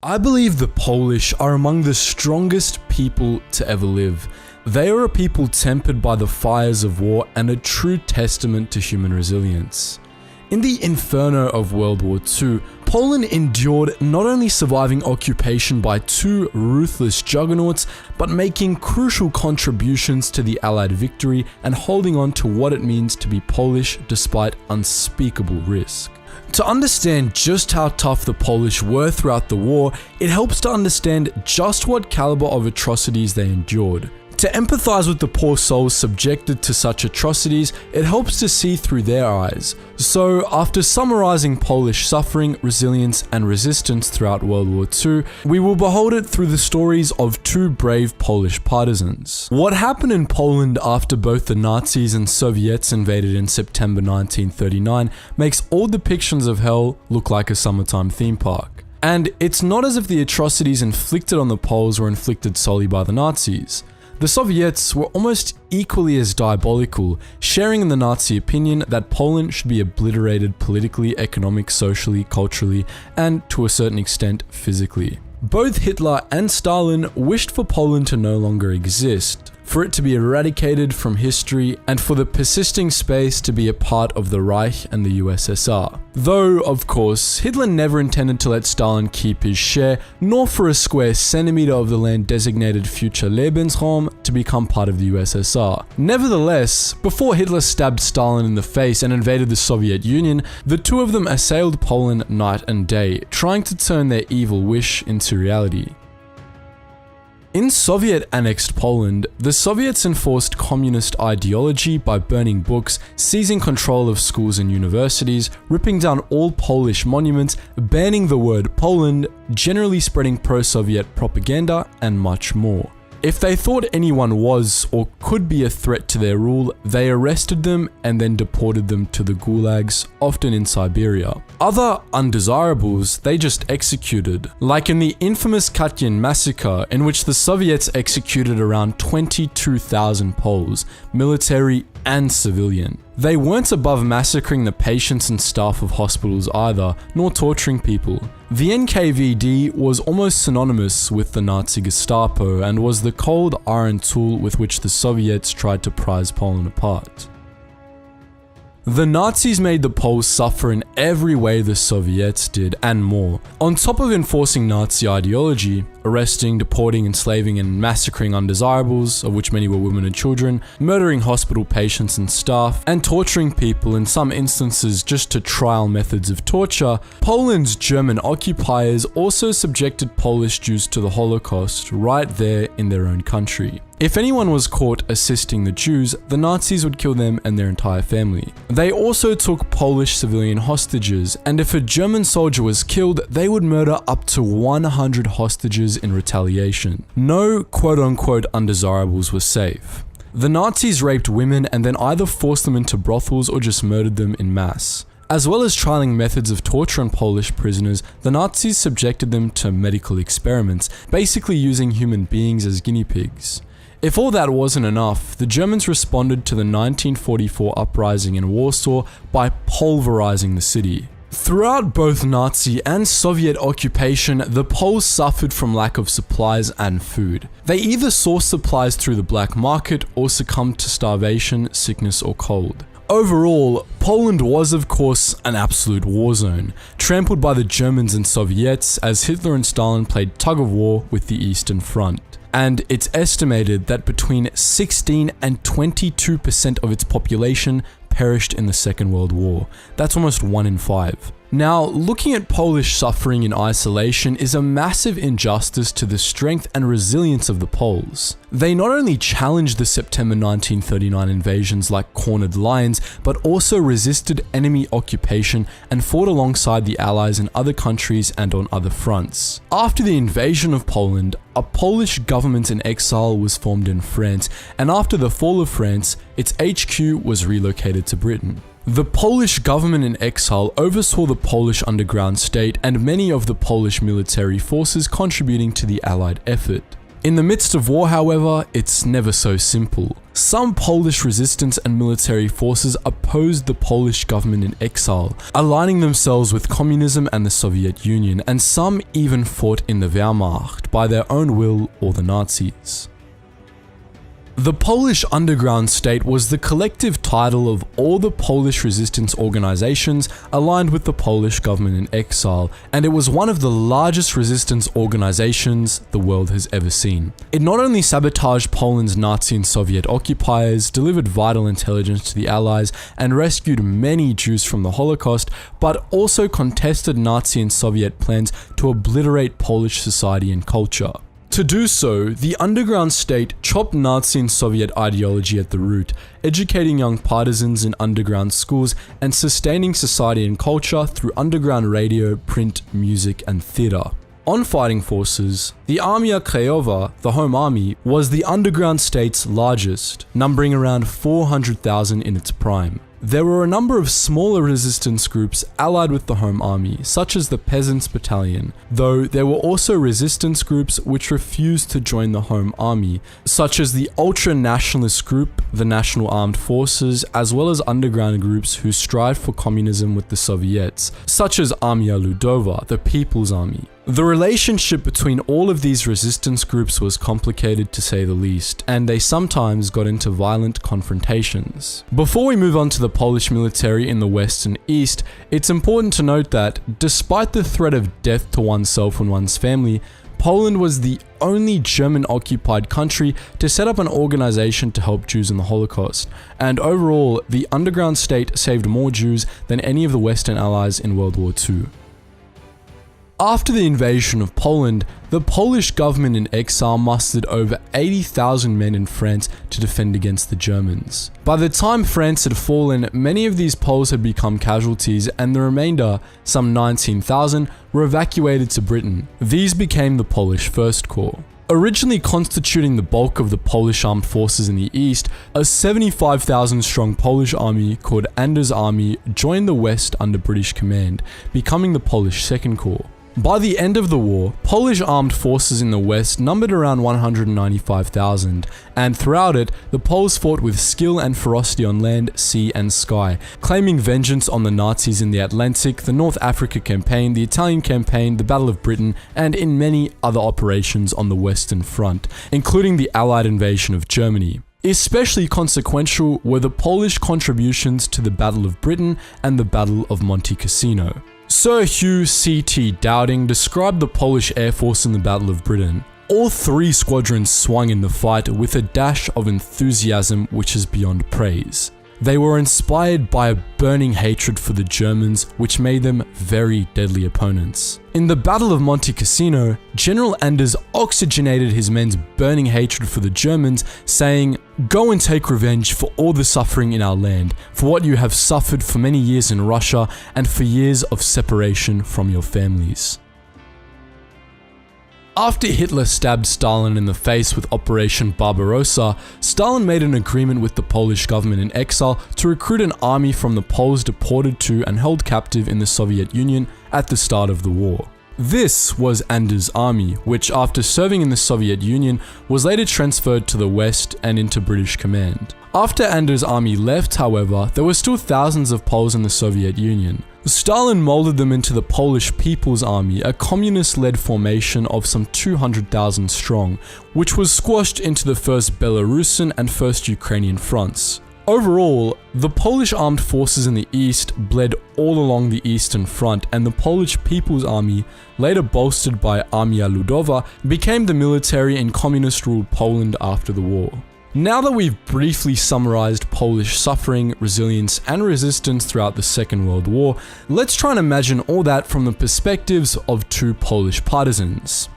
I believe the Polish are among the strongest people to ever live. They are a people tempered by the fires of war and a true testament to human resilience. In the inferno of World War II, Poland endured not only surviving occupation by two ruthless juggernauts, but making crucial contributions to the Allied victory and holding on to what it means to be Polish despite unspeakable risk. To understand just how tough the Polish were throughout the war, it helps to understand just what caliber of atrocities they endured. To empathize with the poor souls subjected to such atrocities, it helps to see through their eyes. So, after summarizing Polish suffering, resilience, and resistance throughout World War II, we will behold it through the stories of two brave Polish partisans. What happened in Poland after both the Nazis and Soviets invaded in September 1939 makes all depictions of hell look like a summertime theme park. And it's not as if the atrocities inflicted on the Poles were inflicted solely by the Nazis. The Soviets were almost equally as diabolical, sharing in the Nazi opinion that Poland should be obliterated politically, economically, socially, culturally, and to a certain extent, physically. Both Hitler and Stalin wished for Poland to no longer exist, for it to be eradicated from history, and for the persisting space to be a part of the Reich and the USSR. Though, of course, Hitler never intended to let Stalin keep his share, nor for a square centimeter of the land designated future Lebensraum to become part of the USSR. Nevertheless, before Hitler stabbed Stalin in the face and invaded the Soviet Union, the two of them assailed Poland night and day, trying to turn their evil wish into reality. In Soviet-annexed Poland, the Soviets enforced communist ideology by burning books, seizing control of schools and universities, ripping down all Polish monuments, banning the word Poland, generally spreading pro-Soviet propaganda, and much more. If they thought anyone was or could be a threat to their rule, they arrested them and then deported them to the gulags, often in Siberia. Other undesirables they just executed, like in the infamous Katyn massacre, in which the Soviets executed around 22,000 Poles, military and civilian. They weren't above massacring the patients and staff of hospitals either, nor torturing people. The NKVD was almost synonymous with the Nazi Gestapo and was the cold iron tool with which the Soviets tried to prise Poland apart. The Nazis made the Poles suffer in every way the Soviets did, and more. On top of enforcing Nazi ideology, arresting, deporting, enslaving, and massacring undesirables, of which many were women and children, murdering hospital patients and staff, and torturing people, in some instances just to trial methods of torture, Poland's German occupiers also subjected Polish Jews to the Holocaust right there in their own country. If anyone was caught assisting the Jews, the Nazis would kill them and their entire family. They also took Polish civilian hostages, and if a German soldier was killed, they would murder up to 100 hostages in retaliation. No quote-unquote undesirables were safe. The Nazis raped women and then either forced them into brothels or just murdered them in mass. As well as trialing methods of torture on Polish prisoners, the Nazis subjected them to medical experiments, basically using human beings as guinea pigs. If all that wasn't enough, the Germans responded to the 1944 uprising in Warsaw by pulverizing the city. Throughout both Nazi and Soviet occupation, the Poles suffered from lack of supplies and food. They either sourced supplies through the black market or succumbed to starvation, sickness, or cold. Overall, Poland was of course an absolute war zone, trampled by the Germans and Soviets as Hitler and Stalin played tug-of-war with the Eastern Front. And it's estimated that between 16 and 22% of its population perished in the Second World War. That's almost 1 in 5. Now, looking at Polish suffering in isolation is a massive injustice to the strength and resilience of the Poles. They not only challenged the September 1939 invasions like cornered lions, but also resisted enemy occupation and fought alongside the Allies in other countries and on other fronts. After the invasion of Poland, a Polish government in exile was formed in France, and after the fall of France, its HQ was relocated to Britain. The Polish government in exile oversaw the Polish underground state and many of the Polish military forces contributing to the Allied effort. In the midst of war, however, it's never so simple. Some Polish resistance and military forces opposed the Polish government in exile, aligning themselves with communism and the Soviet Union, and some even fought in the Wehrmacht by their own will or the Nazis. The Polish underground state was the collective title of all the Polish resistance organizations aligned with the Polish government in exile, and it was one of the largest resistance organizations the world has ever seen. It not only sabotaged Poland's Nazi and Soviet occupiers, delivered vital intelligence to the Allies, and rescued many Jews from the Holocaust, but also contested Nazi and Soviet plans to obliterate Polish society and culture. To do so, the underground state chopped Nazi and Soviet ideology at the root, educating young partisans in underground schools and sustaining society and culture through underground radio, print, music, and theatre. On fighting forces, the Armia Krajowa, the Home Army, was the underground state's largest, numbering around 400,000 in its prime. There were a number of smaller resistance groups allied with the Home Army, such as the Peasants' Battalion, though there were also resistance groups which refused to join the Home Army, such as the ultra-nationalist group, the National Armed Forces, as well as underground groups who strived for communism with the Soviets, such as Armia Ludowa, the People's Army. The relationship between all of these resistance groups was complicated to say the least, and they sometimes got into violent confrontations. Before we move on to the Polish military in the West and East, it's important to note that, despite the threat of death to oneself and one's family, Poland was the only German-occupied country to set up an organization to help Jews in the Holocaust, and overall, the underground state saved more Jews than any of the Western allies in World War II. After the invasion of Poland, the Polish government in exile mustered over 80,000 men in France to defend against the Germans. By the time France had fallen, many of these Poles had become casualties, and the remainder, some 19,000, were evacuated to Britain. These became the Polish First Corps. Originally constituting the bulk of the Polish armed forces in the east, a 75,000 strong Polish army called Anders Army joined the west under British command, becoming the Polish Second Corps. By the end of the war, Polish armed forces in the west numbered around 195,000, and throughout it, the Poles fought with skill and ferocity on land, sea, and sky, claiming vengeance on the Nazis in the Atlantic, the North Africa Campaign, the Italian Campaign, the Battle of Britain, and in many other operations on the Western Front, including the Allied invasion of Germany. Especially consequential were the Polish contributions to the Battle of Britain and the Battle of Monte Cassino. Sir Hugh C.T. Dowding described the Polish Air Force in the Battle of Britain. All three squadrons swung in the fight with a dash of enthusiasm which is beyond praise. They were inspired by a burning hatred for the Germans, which made them very deadly opponents. In the Battle of Monte Cassino, General Anders oxygenated his men's burning hatred for the Germans, saying, "Go and take revenge for all the suffering in our land, for what you have suffered for many years in Russia, and for years of separation from your families." After Hitler stabbed Stalin in the face with Operation Barbarossa, Stalin made an agreement with the Polish government in exile to recruit an army from the Poles deported to and held captive in the Soviet Union at the start of the war. This was Anders' army, which after serving in the Soviet Union was later transferred to the West and into British command. After Anders' army left, however, there were still thousands of Poles in the Soviet Union. Stalin molded them into the Polish People's Army, a communist-led formation of some 200,000 strong, which was squashed into the First Belarusian and First Ukrainian fronts. Overall, the Polish armed forces in the east bled all along the Eastern Front, and the Polish People's Army, later bolstered by Armia Ludowa, became the military in communist-ruled Poland after the war. Now that we've briefly summarized Polish suffering, resilience, and resistance throughout the Second World War, let's try and imagine all that from the perspectives of two Polish partisans.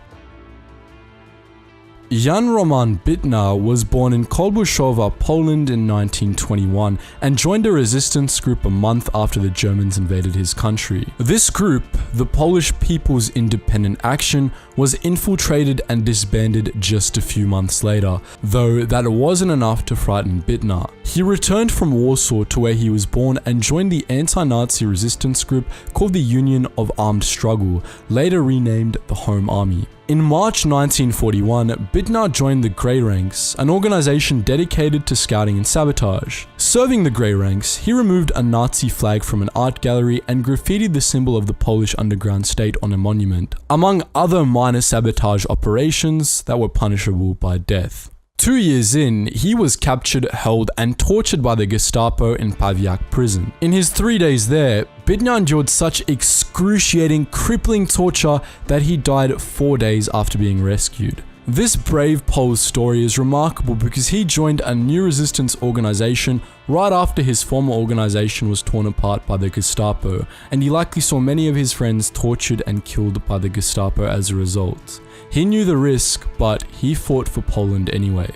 Jan Roman Bitnar was born in Kolbuszowa, Poland in 1921 and joined a resistance group a month after the Germans invaded his country. This group, the Polish People's Independent Action, was infiltrated and disbanded just a few months later, though that wasn't enough to frighten Bitnar. He returned from Warsaw to where he was born and joined the anti-Nazi resistance group called the Union of Armed Struggle, later renamed the Home Army. In March 1941, Bittner joined the Grey Ranks, an organization dedicated to scouting and sabotage. Serving the Grey Ranks, he removed a Nazi flag from an art gallery and graffitied the symbol of the Polish underground state on a monument, among other minor sabotage operations that were punishable by death. 2 years in, he was captured, held, and tortured by the Gestapo in Pawiak prison. In his 3 days there, Bittner endured such excruciating, crippling torture that he died 4 days after being rescued. This brave Pole's story is remarkable because he joined a new resistance organization right after his former organization was torn apart by the Gestapo, and he likely saw many of his friends tortured and killed by the Gestapo as a result. He knew the risk, but he fought for Poland anyway.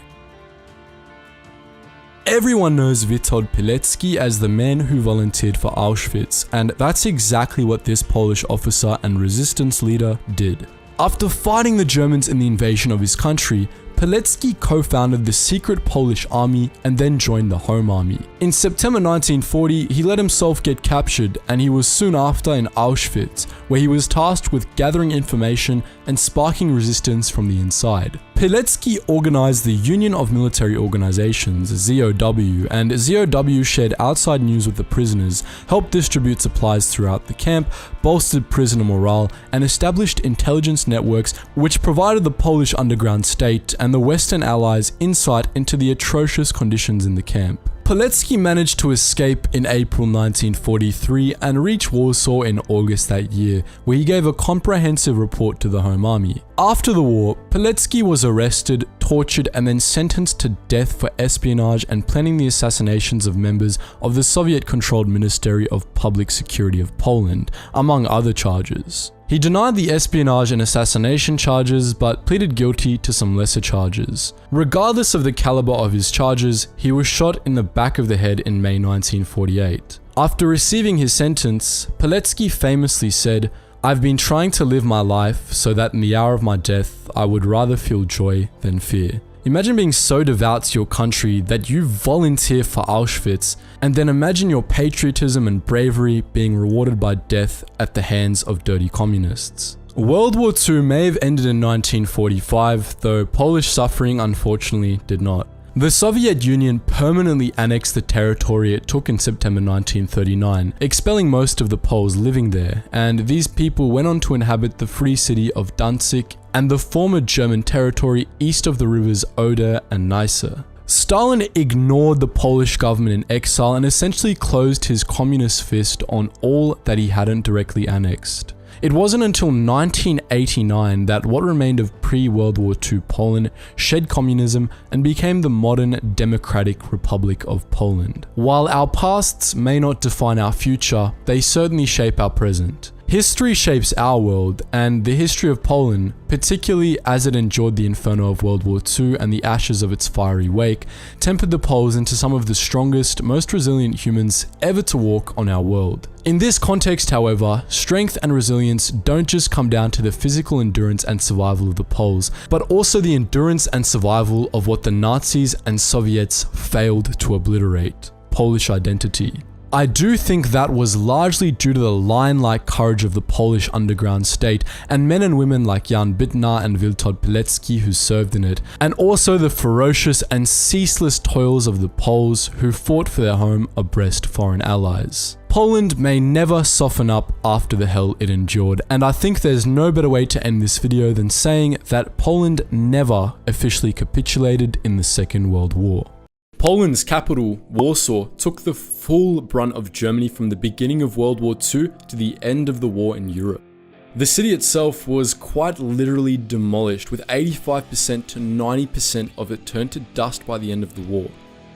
Everyone knows Witold Pilecki as the man who volunteered for Auschwitz, and that's exactly what this Polish officer and resistance leader did. After fighting the Germans in the invasion of his country, Pilecki co-founded the secret Polish army and then joined the Home Army. In September 1940, he let himself get captured, and he was soon after in Auschwitz, where he was tasked with gathering information and sparking resistance from the inside. Pilecki organized the Union of Military Organizations, ZOW, and ZOW shared outside news with the prisoners, helped distribute supplies throughout the camp, bolstered prisoner morale, and established intelligence networks which provided the Polish underground state and the Western Allies insight into the atrocious conditions in the camp. Pilecki managed to escape in April 1943 and reach Warsaw in August that year, where he gave a comprehensive report to the Home Army. After the war, Pilecki was arrested, tortured, and then sentenced to death for espionage and planning the assassinations of members of the Soviet-controlled Ministry of Public Security of Poland, among other charges. He denied the espionage and assassination charges, but pleaded guilty to some lesser charges. Regardless of the caliber of his charges, he was shot in the back of the head in May 1948. After receiving his sentence, Pilecki famously said, "I've been trying to live my life so that in the hour of my death, I would rather feel joy than fear." Imagine being so devout to your country that you volunteer for Auschwitz, and then imagine your patriotism and bravery being rewarded by death at the hands of dirty communists. World War II may have ended in 1945, though Polish suffering unfortunately did not. The Soviet Union permanently annexed the territory it took in September 1939, expelling most of the Poles living there, and these people went on to inhabit the free city of Danzig and the former German territory east of the rivers Oder and Neisse. Stalin ignored the Polish government in exile and essentially closed his communist fist on all that he hadn't directly annexed. It wasn't until 1989 that what remained of pre-World War II Poland shed communism and became the modern Democratic Republic of Poland. While our pasts may not define our future, they certainly shape our present. History shapes our world, and the history of Poland, particularly as it endured the inferno of World War II and the ashes of its fiery wake, tempered the Poles into some of the strongest, most resilient humans ever to walk on our world. In this context, however, strength and resilience don't just come down to the physical endurance and survival of the Poles, but also the endurance and survival of what the Nazis and Soviets failed to obliterate: Polish identity. I do think that was largely due to the lion-like courage of the Polish underground state and men and women like Jan Bittner and Witold Pilecki who served in it, and also the ferocious and ceaseless toils of the Poles who fought for their home abreast foreign allies. Poland may never soften up after the hell it endured, and I think there's no better way to end this video than saying that Poland never officially capitulated in the Second World War. Poland's capital, Warsaw, took the full brunt of Germany from the beginning of World War II to the end of the war in Europe. The city itself was quite literally demolished, with 85% to 90% of it turned to dust by the end of the war.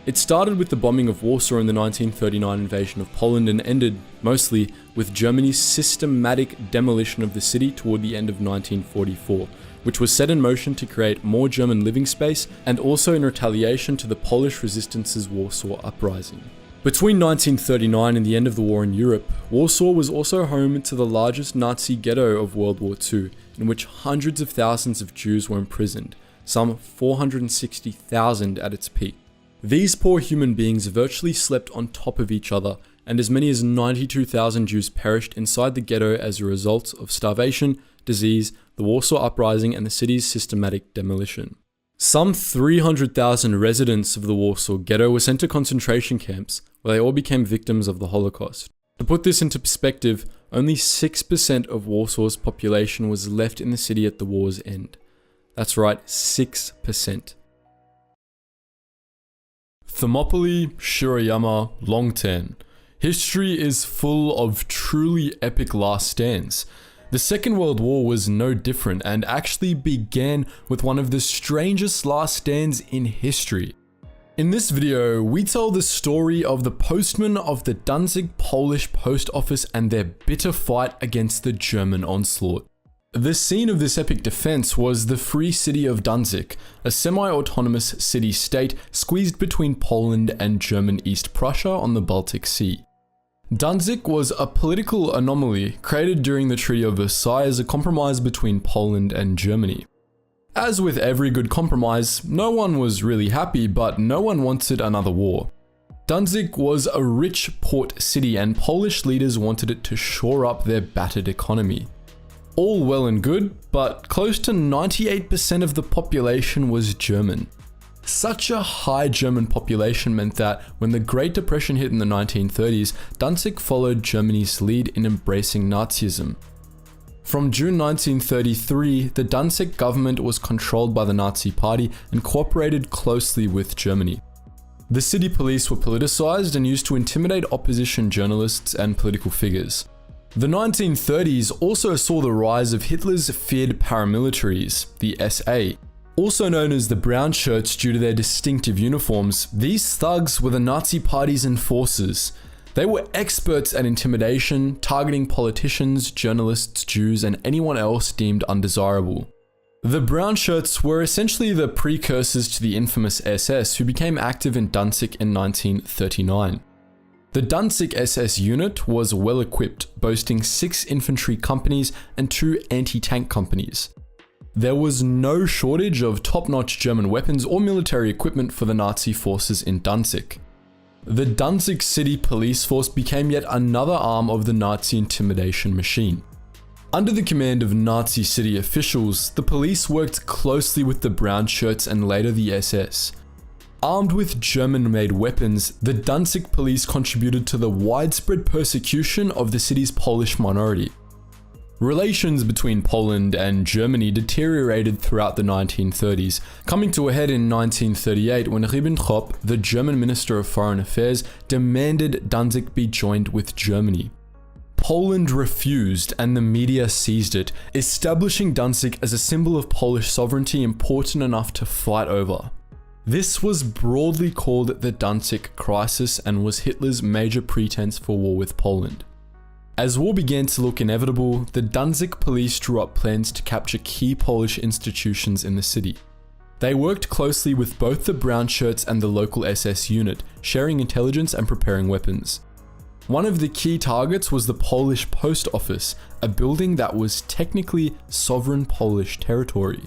It started with the bombing of Warsaw in the 1939 invasion of Poland and ended, mostly, with Germany's systematic demolition of the city toward the end of 1944, which was set in motion to create more German living space and also in retaliation to the Polish resistance's Warsaw Uprising. Between 1939 and the end of the war in Europe, Warsaw was also home to the largest Nazi ghetto of World War II, in which hundreds of thousands of Jews were imprisoned, some 460,000 at its peak. These poor human beings virtually slept on top of each other, and as many as 92,000 Jews perished inside the ghetto as a result of starvation, disease, the Warsaw Uprising, and the city's systematic demolition. Some 300,000 residents of the Warsaw Ghetto were sent to concentration camps, where they all became victims of the Holocaust. To put this into perspective, only 6% of Warsaw's population was left in the city at the war's end. That's right, 6%. Thermopylae, Shirayama, Longtan. History is full of truly epic last stands. The Second World War was no different and actually began with one of the strangest last stands in history. In this video, we tell the story of the postmen of the Danzig Polish post office and their bitter fight against the German onslaught. The scene of this epic defense was the free city of Danzig, a semi-autonomous city-state squeezed between Poland and German East Prussia on the Baltic Sea. Danzig was a political anomaly created during the Treaty of Versailles as a compromise between Poland and Germany. As with every good compromise, no one was really happy, but no one wanted another war. Danzig was a rich port city and Polish leaders wanted it to shore up their battered economy. All well and good, but close to 98% of the population was German. Such a high German population meant that when the Great Depression hit in the 1930s, Danzig followed Germany's lead in embracing Nazism. From June 1933, the Danzig government was controlled by the Nazi Party and cooperated closely with Germany. The city police were politicized and used to intimidate opposition journalists and political figures. The 1930s also saw the rise of Hitler's feared paramilitaries, the SA. Also known as the brown shirts due to their distinctive uniforms, these thugs were the Nazi Party's enforcers. They were experts at intimidation, targeting politicians, journalists, Jews, and anyone else deemed undesirable. The brown shirts were essentially the precursors to the infamous SS, who became active in Danzig in 1939. The Danzig SS unit was well equipped, boasting 6 infantry companies and 2 anti-tank companies. There was no shortage of top-notch German weapons or military equipment for the Nazi forces in Danzig. The Danzig city police force became yet another arm of the Nazi intimidation machine. Under the command of Nazi city officials, the police worked closely with the brown shirts and later the SS. Armed with German-made weapons, the Danzig police contributed to the widespread persecution of the city's Polish minority. Relations between Poland and Germany deteriorated throughout the 1930s, coming to a head in 1938 when Ribbentrop, the German Minister of Foreign Affairs, demanded Danzig be joined with Germany. Poland refused and the media seized it, establishing Danzig as a symbol of Polish sovereignty important enough to fight over. This was broadly called the Danzig Crisis and was Hitler's major pretense for war with Poland. As war began to look inevitable, the Danzig police drew up plans to capture key Polish institutions in the city. They worked closely with both the brown shirts and the local SS unit, sharing intelligence and preparing weapons. One of the key targets was the Polish post office, a building that was technically sovereign Polish territory.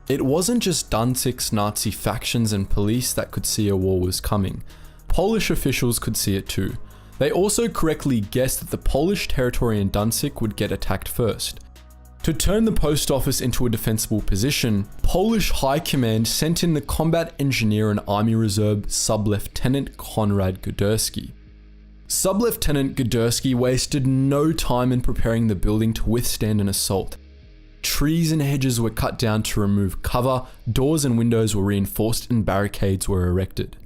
It wasn't just Danzig's Nazi factions and police that could see a war was coming. Polish officials could see it too. They also correctly guessed that the Polish territory in Danzig would get attacked first. To turn the post office into a defensible position, Polish High Command sent in the combat engineer and army reserve Sub-Lieutenant Konrad Górski. Sub-Lieutenant Górski wasted no time in preparing the building to withstand an assault. Trees and hedges were cut down to remove cover, doors and windows were reinforced, and barricades were erected.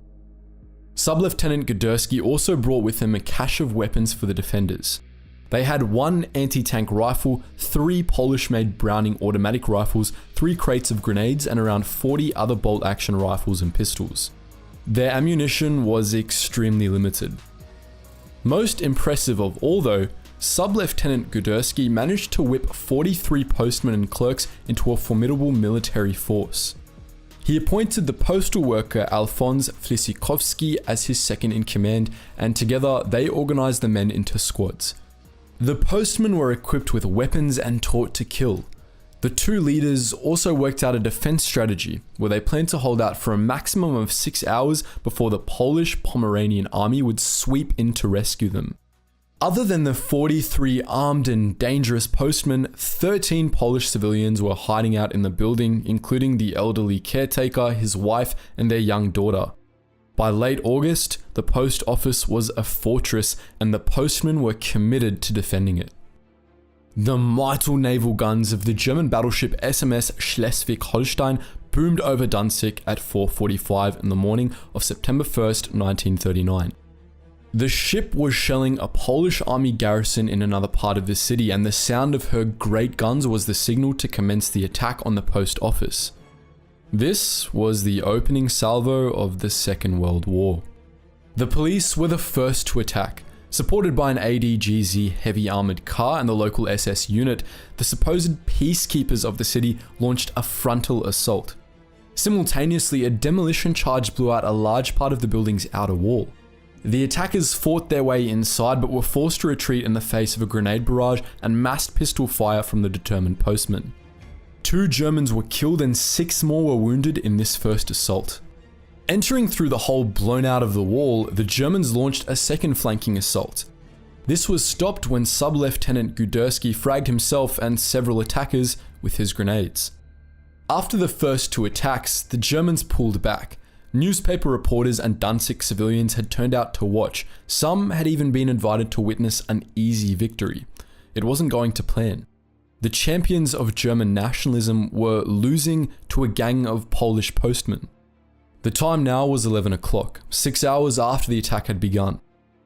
Sub-Lieutenant Górski also brought with him a cache of weapons for the defenders. They had 1 anti-tank rifle, 3 Polish-made Browning automatic rifles, 3 crates of grenades, and around 40 other bolt-action rifles and pistols. Their ammunition was extremely limited. Most impressive of all though, Sub-Lieutenant Górski managed to whip 43 postmen and clerks into a formidable military force. He appointed the postal worker Alphonse Flisikowski as his second in command, and together they organized the men into squads. The postmen were equipped with weapons and taught to kill. The 2 leaders also worked out a defense strategy where they planned to hold out for a maximum of 6 hours before the Polish Pomeranian army would sweep in to rescue them. Other than the 43 armed and dangerous postmen, 13 Polish civilians were hiding out in the building, including the elderly caretaker, his wife, and their young daughter. By late August, the post office was a fortress, and the postmen were committed to defending it. The mitral naval guns of the German battleship SMS Schleswig-Holstein boomed over Danzig at 4:45 in the morning of September 1st, 1939. The ship was shelling a Polish army garrison in another part of the city, and the sound of her great guns was the signal to commence the attack on the post office. This was the opening salvo of the Second World War. The police were the first to attack. Supported by an ADGZ heavy armored car and the local SS unit, the supposed peacekeepers of the city launched a frontal assault. Simultaneously, a demolition charge blew out a large part of the building's outer wall. The attackers fought their way inside but were forced to retreat in the face of a grenade barrage and massed pistol fire from the determined postmen. 2 Germans were killed and 6 more were wounded in this first assault. Entering through the hole blown out of the wall, the Germans launched a second flanking assault. This was stopped when Sub-Lieutenant Gudurski fragged himself and several attackers with his grenades. After the first 2 attacks, the Germans pulled back. Newspaper reporters and Danzig civilians had turned out to watch. Some had even been invited to witness an easy victory. It wasn't going to plan. The champions of German nationalism were losing to a gang of Polish postmen. The time now was 11 o'clock, 6 hours after the attack had begun.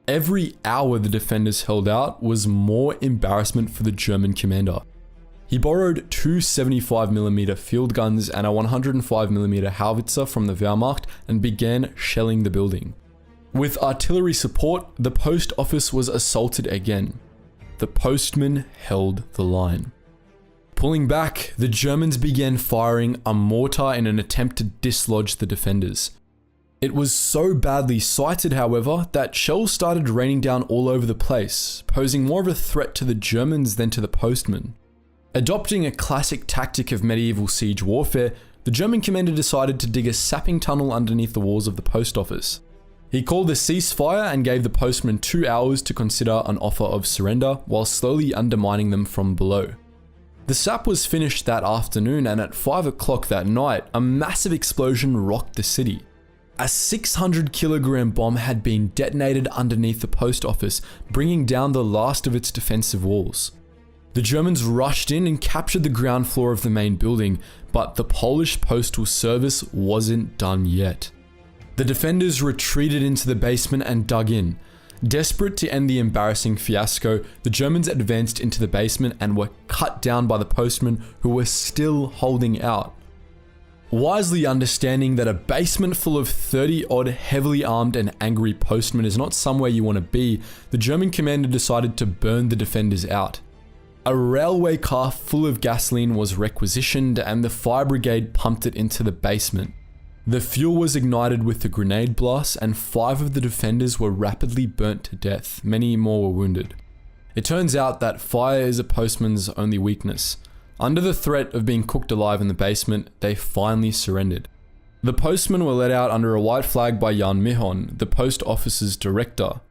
Every hour the defenders held out was more embarrassment for the German commander. He borrowed 2 75mm field guns and a 105mm howitzer from the Wehrmacht and began shelling the building. With artillery support, the post office was assaulted again. The postmen held the line. Pulling back, the Germans began firing a mortar in an attempt to dislodge the defenders. It was so badly sighted, however, that shells started raining down all over the place, posing more of a threat to the Germans than to the postmen. Adopting a classic tactic of medieval siege warfare, the German commander decided to dig a sapping tunnel underneath the walls of the post office. He called a ceasefire and gave the postmen 2 hours to consider an offer of surrender, while slowly undermining them from below. The sap was finished that afternoon, and at 5 o'clock that night, a massive explosion rocked the city. A 600-kilogram bomb had been detonated underneath the post office, bringing down the last of its defensive walls. The Germans rushed in and captured the ground floor of the main building, but the Polish postal service wasn't done yet. The defenders retreated into the basement and dug in. Desperate to end the embarrassing fiasco, the Germans advanced into the basement and were cut down by the postmen who were still holding out. Wisely understanding that a basement full of 30-odd heavily armed and angry postmen is not somewhere you want to be, the German commander decided to burn the defenders out. A railway car full of gasoline was requisitioned and the fire brigade pumped it into the basement. The fuel was ignited with the grenade blast and 5 of the defenders were rapidly burnt to death. Many more were wounded. It turns out that fire is a postman's only weakness. Under the threat of being cooked alive in the basement, they finally surrendered. The postmen were let out under a white flag by Jan Mihon, the post office's director.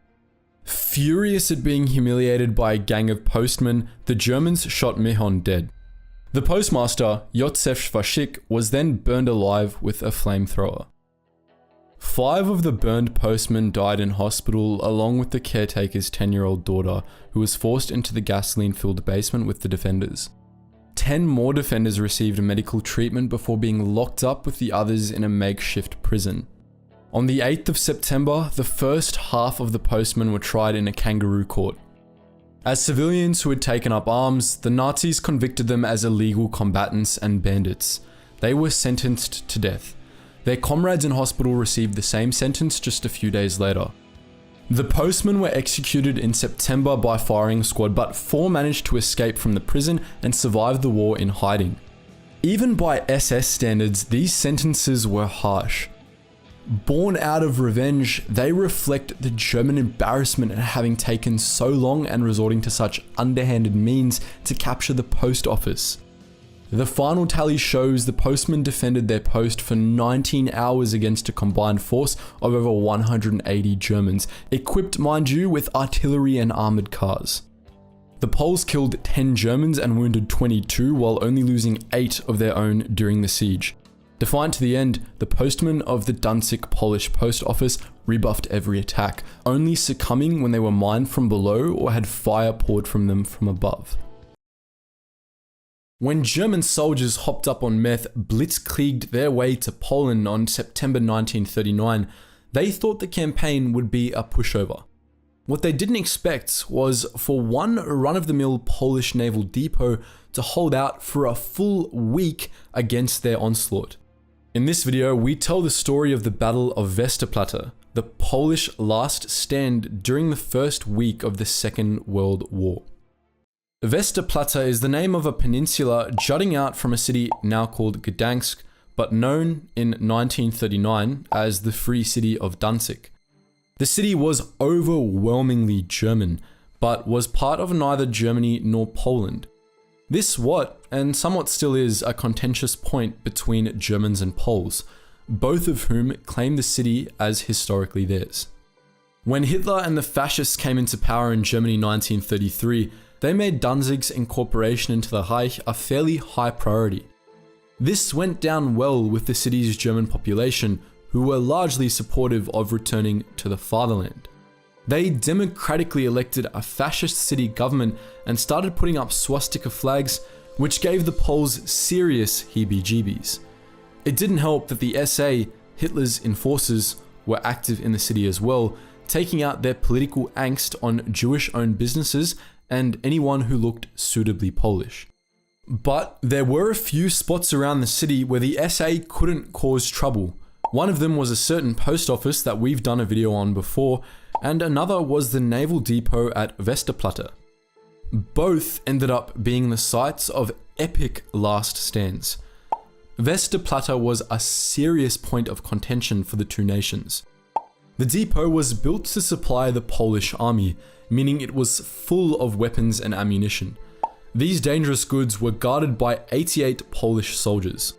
Furious at being humiliated by a gang of postmen, the Germans shot Mihon dead. The postmaster, Józef Schwaszik, was then burned alive with a flamethrower. 5 of the burned postmen died in hospital along with the caretaker's 10-year-old daughter, who was forced into the gasoline-filled basement with the defenders. 10 more defenders received medical treatment before being locked up with the others in a makeshift prison. On the 8th of September, the first half of the postmen were tried in a kangaroo court. As civilians who had taken up arms, the Nazis convicted them as illegal combatants and bandits. They were sentenced to death. Their comrades in hospital received the same sentence just a few days later. The postmen were executed in September by firing squad, but 4 managed to escape from the prison and survive the war in hiding. Even by SS standards, these sentences were harsh. Born out of revenge, they reflect the German embarrassment at having taken so long and resorting to such underhanded means to capture the post office. The final tally shows the postmen defended their post for 19 hours against a combined force of over 180 Germans, equipped, mind you, with artillery and armored cars. The Poles killed 10 Germans and wounded 22, while only losing 8 of their own during the siege. Defiant to the end, the postmen of the Danzig Polish post office rebuffed every attack, only succumbing when they were mined from below or had fire poured from them from above. When German soldiers hopped up on meth, blitzkrieged their way to Poland on September 1939, they thought the campaign would be a pushover. What they didn't expect was for one run-of-the-mill Polish naval depot to hold out for a full week against their onslaught. In this video, we tell the story of the Battle of Westerplatte, the Polish last stand during the first week of the Second World War. Westerplatte is the name of a peninsula jutting out from a city now called Gdansk, but known in 1939 as the Free City of Danzig. The city was overwhelmingly German, but was part of neither Germany nor Poland. This and somewhat still is, a contentious point between Germans and Poles, both of whom claim the city as historically theirs. When Hitler and the fascists came into power in Germany in 1933, they made Danzig's incorporation into the Reich a fairly high priority. This went down well with the city's German population, who were largely supportive of returning to the fatherland. They democratically elected a fascist city government and started putting up swastika flags, which gave the Poles serious heebie-jeebies. It didn't help that the SA, Hitler's enforcers, were active in the city as well, taking out their political angst on Jewish-owned businesses and anyone who looked suitably Polish. But there were a few spots around the city where the SA couldn't cause trouble. One of them was a certain post office that we've done a video on before, and another was the naval depot at Westerplatte. Both ended up being the sites of epic last stands. Westerplatte was a serious point of contention for the two nations. The depot was built to supply the Polish army, meaning it was full of weapons and ammunition. These dangerous goods were guarded by 88 Polish soldiers.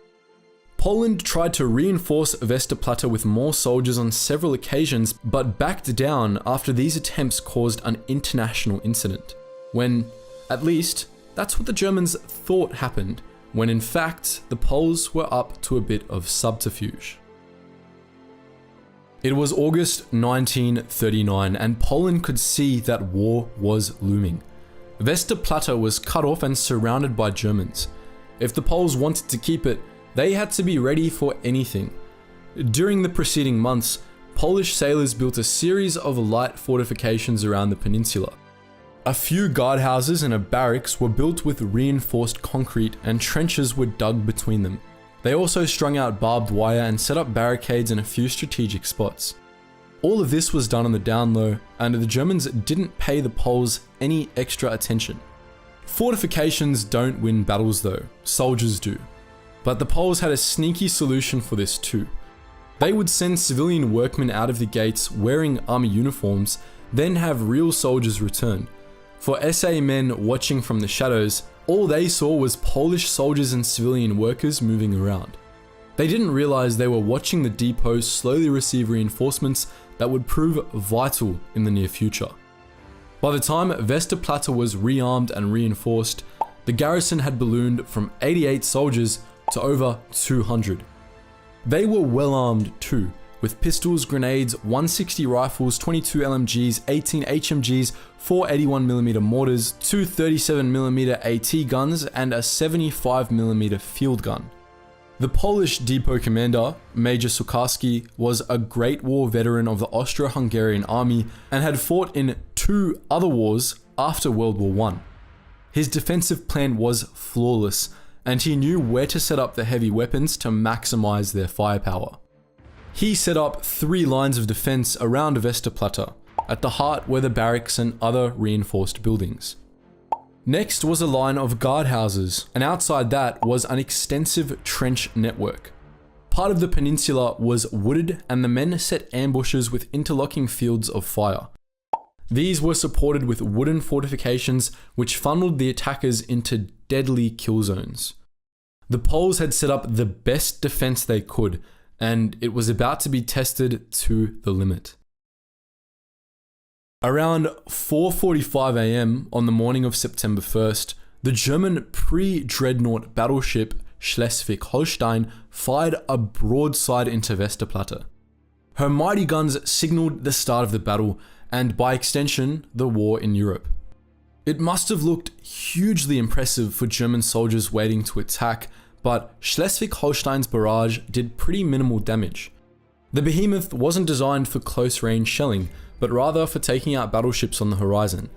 Poland tried to reinforce Westerplatte with more soldiers on several occasions, but backed down after these attempts caused an international incident. When, at least, that's what the Germans thought happened, when in fact, the Poles were up to a bit of subterfuge. It was August 1939, and Poland could see that war was looming. Westerplatte was cut off and surrounded by Germans. If the Poles wanted to keep it, they had to be ready for anything. During the preceding months, Polish sailors built a series of light fortifications around the peninsula. A few guardhouses and a barracks were built with reinforced concrete, and trenches were dug between them. They also strung out barbed wire and set up barricades in a few strategic spots. All of this was done on the down low, and the Germans didn't pay the Poles any extra attention. Fortifications don't win battles though, soldiers do. But the Poles had a sneaky solution for this too. They would send civilian workmen out of the gates wearing army uniforms, then have real soldiers return. For SA men watching from the shadows, all they saw was Polish soldiers and civilian workers moving around. They didn't realize they were watching the depot slowly receive reinforcements that would prove vital in the near future. By the time Westerplatte was rearmed and reinforced, the garrison had ballooned from 88 soldiers to over 200. They were well armed too, with pistols, grenades, 160 rifles, 22 LMGs, 18 HMGs, 4 81mm mortars, 2 37mm AT guns, and a 75mm field gun. The Polish depot commander, Major Sukarski, was a Great War veteran of the Austro-Hungarian army and had fought in 2 other wars after World War I. His defensive plan was flawless, and he knew where to set up the heavy weapons to maximize their firepower. He set up 3 lines of defense around Westerplatte, at the heart were the barracks and other reinforced buildings. Next was a line of guardhouses, and outside that was an extensive trench network. Part of the peninsula was wooded, and the men set ambushes with interlocking fields of fire. These were supported with wooden fortifications which funneled the attackers into deadly kill zones. The Poles had set up the best defense they could, and it was about to be tested to the limit. Around 4:45 AM on the morning of September 1st, the German pre-dreadnought battleship Schleswig-Holstein fired a broadside into Westerplatte. Her mighty guns signaled the start of the battle, and by extension, the war in Europe. It must have looked hugely impressive for German soldiers waiting to attack, but Schleswig-Holstein's barrage did pretty minimal damage. The behemoth wasn't designed for close-range shelling, but rather for taking out battleships on the horizon.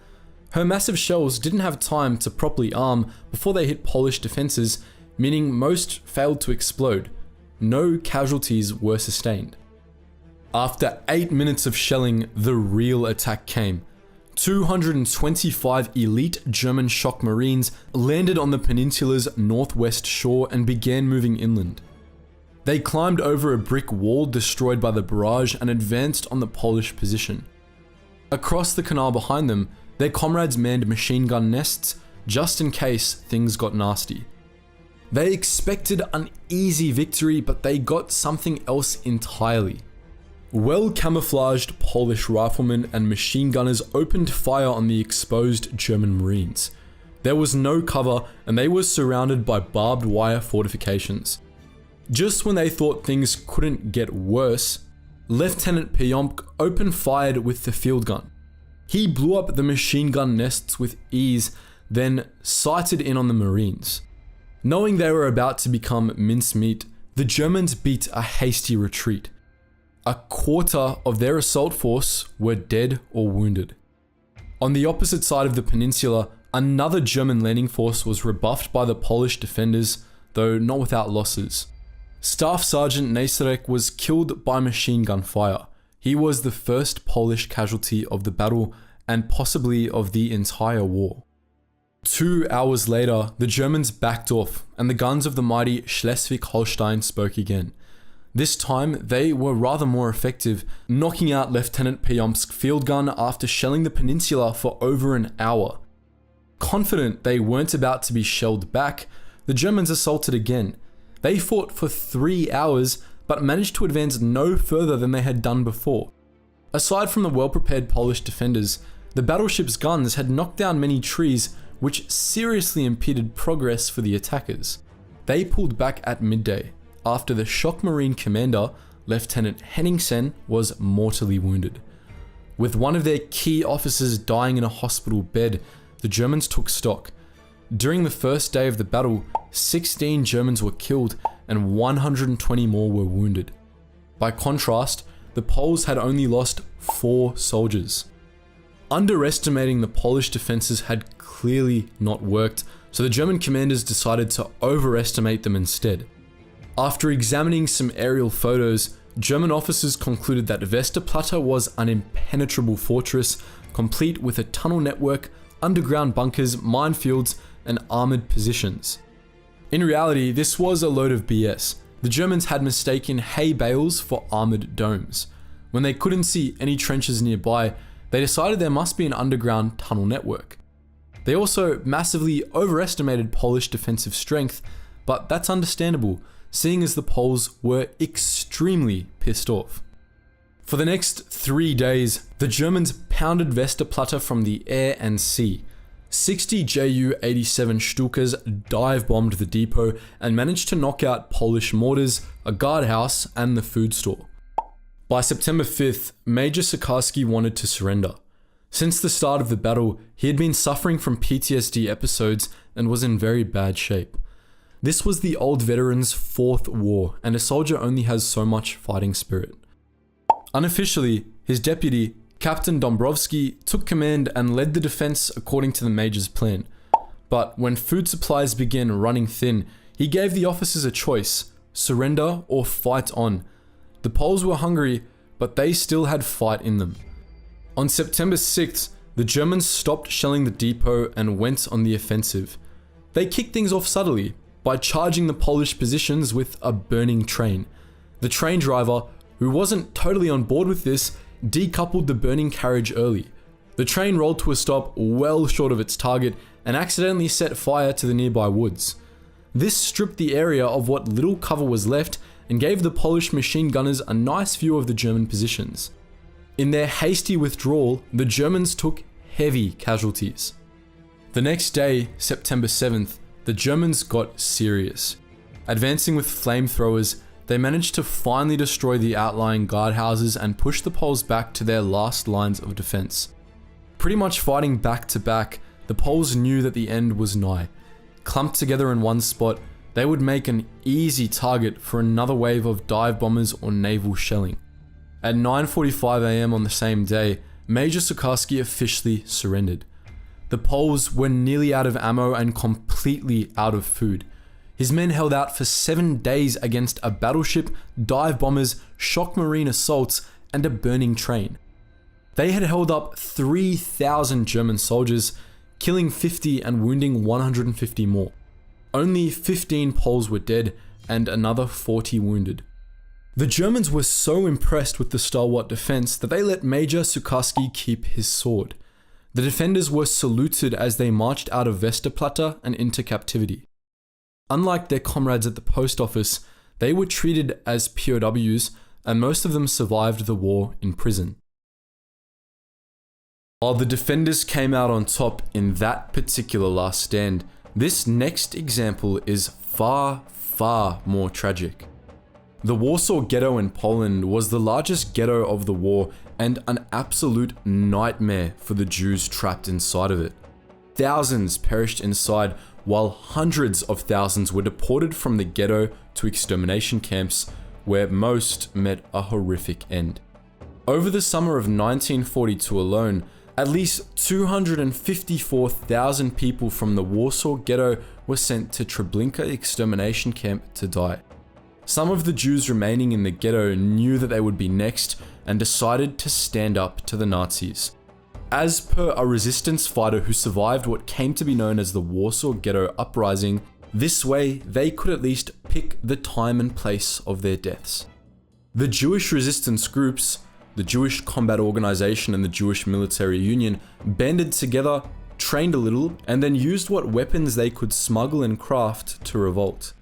Her massive shells didn't have time to properly arm before they hit Polish defenses, meaning most failed to explode. No casualties were sustained. After 8 minutes of shelling, the real attack came. 225 elite German shock marines landed on the peninsula's northwest shore and began moving inland. They climbed over a brick wall destroyed by the barrage and advanced on the Polish position. Across the canal behind them, their comrades manned machine gun nests just in case things got nasty. They expected an easy victory, but they got something else entirely. Well-camouflaged Polish riflemen and machine gunners opened fire on the exposed German Marines. There was no cover, and they were surrounded by barbed wire fortifications. Just when they thought things couldn't get worse, Lieutenant Peyomk opened fire with the field gun. He blew up the machine gun nests with ease, then sighted in on the Marines. Knowing they were about to become mincemeat, the Germans beat a hasty retreat. A quarter of their assault force were dead or wounded. On the opposite side of the peninsula, another German landing force was rebuffed by the Polish defenders, though not without losses. Staff Sergeant Naserek was killed by machine gun fire. He was the first Polish casualty of the battle and possibly of the entire war. 2 hours later, the Germans backed off and the guns of the mighty Schleswig-Holstein spoke again. This time, they were rather more effective, knocking out Lieutenant Peyomsk's field gun after shelling the peninsula for over an hour. Confident they weren't about to be shelled back, the Germans assaulted again. They fought for 3 hours, but managed to advance no further than they had done before. Aside from the well-prepared Polish defenders, the battleship's guns had knocked down many trees, which seriously impeded progress for the attackers. They pulled back at midday, after the shock marine commander, Lieutenant Henningsen, was mortally wounded. With one of their key officers dying in a hospital bed, the Germans took stock. During the first day of the battle, 16 Germans were killed and 120 more were wounded. By contrast, the Poles had only lost 4 soldiers. Underestimating the Polish defenses had clearly not worked, so the German commanders decided to overestimate them instead. After examining some aerial photos, German officers concluded that Westerplatte was an impenetrable fortress, complete with a tunnel network, underground bunkers, minefields, and armored positions. In reality, this was a load of BS. The Germans had mistaken hay bales for armored domes. When they couldn't see any trenches nearby, they decided there must be an underground tunnel network. They also massively overestimated Polish defensive strength, but that's understandable, seeing as the Poles were extremely pissed off. For the next 3 days, the Germans pounded Westerplatte from the air and sea. 60 Ju-87 Stukas dive-bombed the depot and managed to knock out Polish mortars, a guardhouse, and the food store. By September 5th, Major Sikorski wanted to surrender. Since the start of the battle, he had been suffering from PTSD episodes and was in very bad shape. This was the old veteran's 4th war, and a soldier only has so much fighting spirit. Unofficially, his deputy, Captain Dombrovsky, took command and led the defense according to the major's plan. But when food supplies began running thin, he gave the officers a choice: surrender or fight on. The Poles were hungry, but they still had fight in them. On September 6th, the Germans stopped shelling the depot and went on the offensive. They kicked things off subtly by charging the Polish positions with a burning train. The train driver, who wasn't totally on board with this, decoupled the burning carriage early. The train rolled to a stop well short of its target and accidentally set fire to the nearby woods. This stripped the area of what little cover was left and gave the Polish machine gunners a nice view of the German positions. In their hasty withdrawal, the Germans took heavy casualties. The next day, September 7th, the Germans got serious. Advancing with flamethrowers, they managed to finally destroy the outlying guardhouses and push the Poles back to their last lines of defense. Pretty much fighting back to back, the Poles knew that the end was nigh. Clumped together in one spot, they would make an easy target for another wave of dive bombers or naval shelling. At 9:45 AM on the same day, Major Sukarski officially surrendered. The Poles were nearly out of ammo and completely out of food. His men held out for 7 days against a battleship, dive bombers, shock marine assaults, and a burning train. They had held up 3,000 German soldiers, killing 50 and wounding 150 more. Only 15 Poles were dead and another 40 wounded. The Germans were so impressed with the stalwart defense that they let Major Sukarski keep his sword. The defenders were saluted as they marched out of Westerplatte and into captivity. Unlike their comrades at the post office, they were treated as POWs, and most of them survived the war in prison. While the defenders came out on top in that particular last stand, this next example is far, far more tragic. The Warsaw Ghetto in Poland was the largest ghetto of the war and an absolute nightmare for the Jews trapped inside of it. Thousands perished inside, while hundreds of thousands were deported from the ghetto to extermination camps, where most met a horrific end. Over the summer of 1942 alone, at least 254,000 people from the Warsaw Ghetto were sent to Treblinka extermination camp to die. Some of the Jews remaining in the ghetto knew that they would be next and decided to stand up to the Nazis. As per a resistance fighter who survived what came to be known as the Warsaw Ghetto Uprising, this way they could at least pick the time and place of their deaths. The Jewish resistance groups, the Jewish Combat Organization and the Jewish Military Union, banded together, trained a little, and then used what weapons they could smuggle and craft to revolt.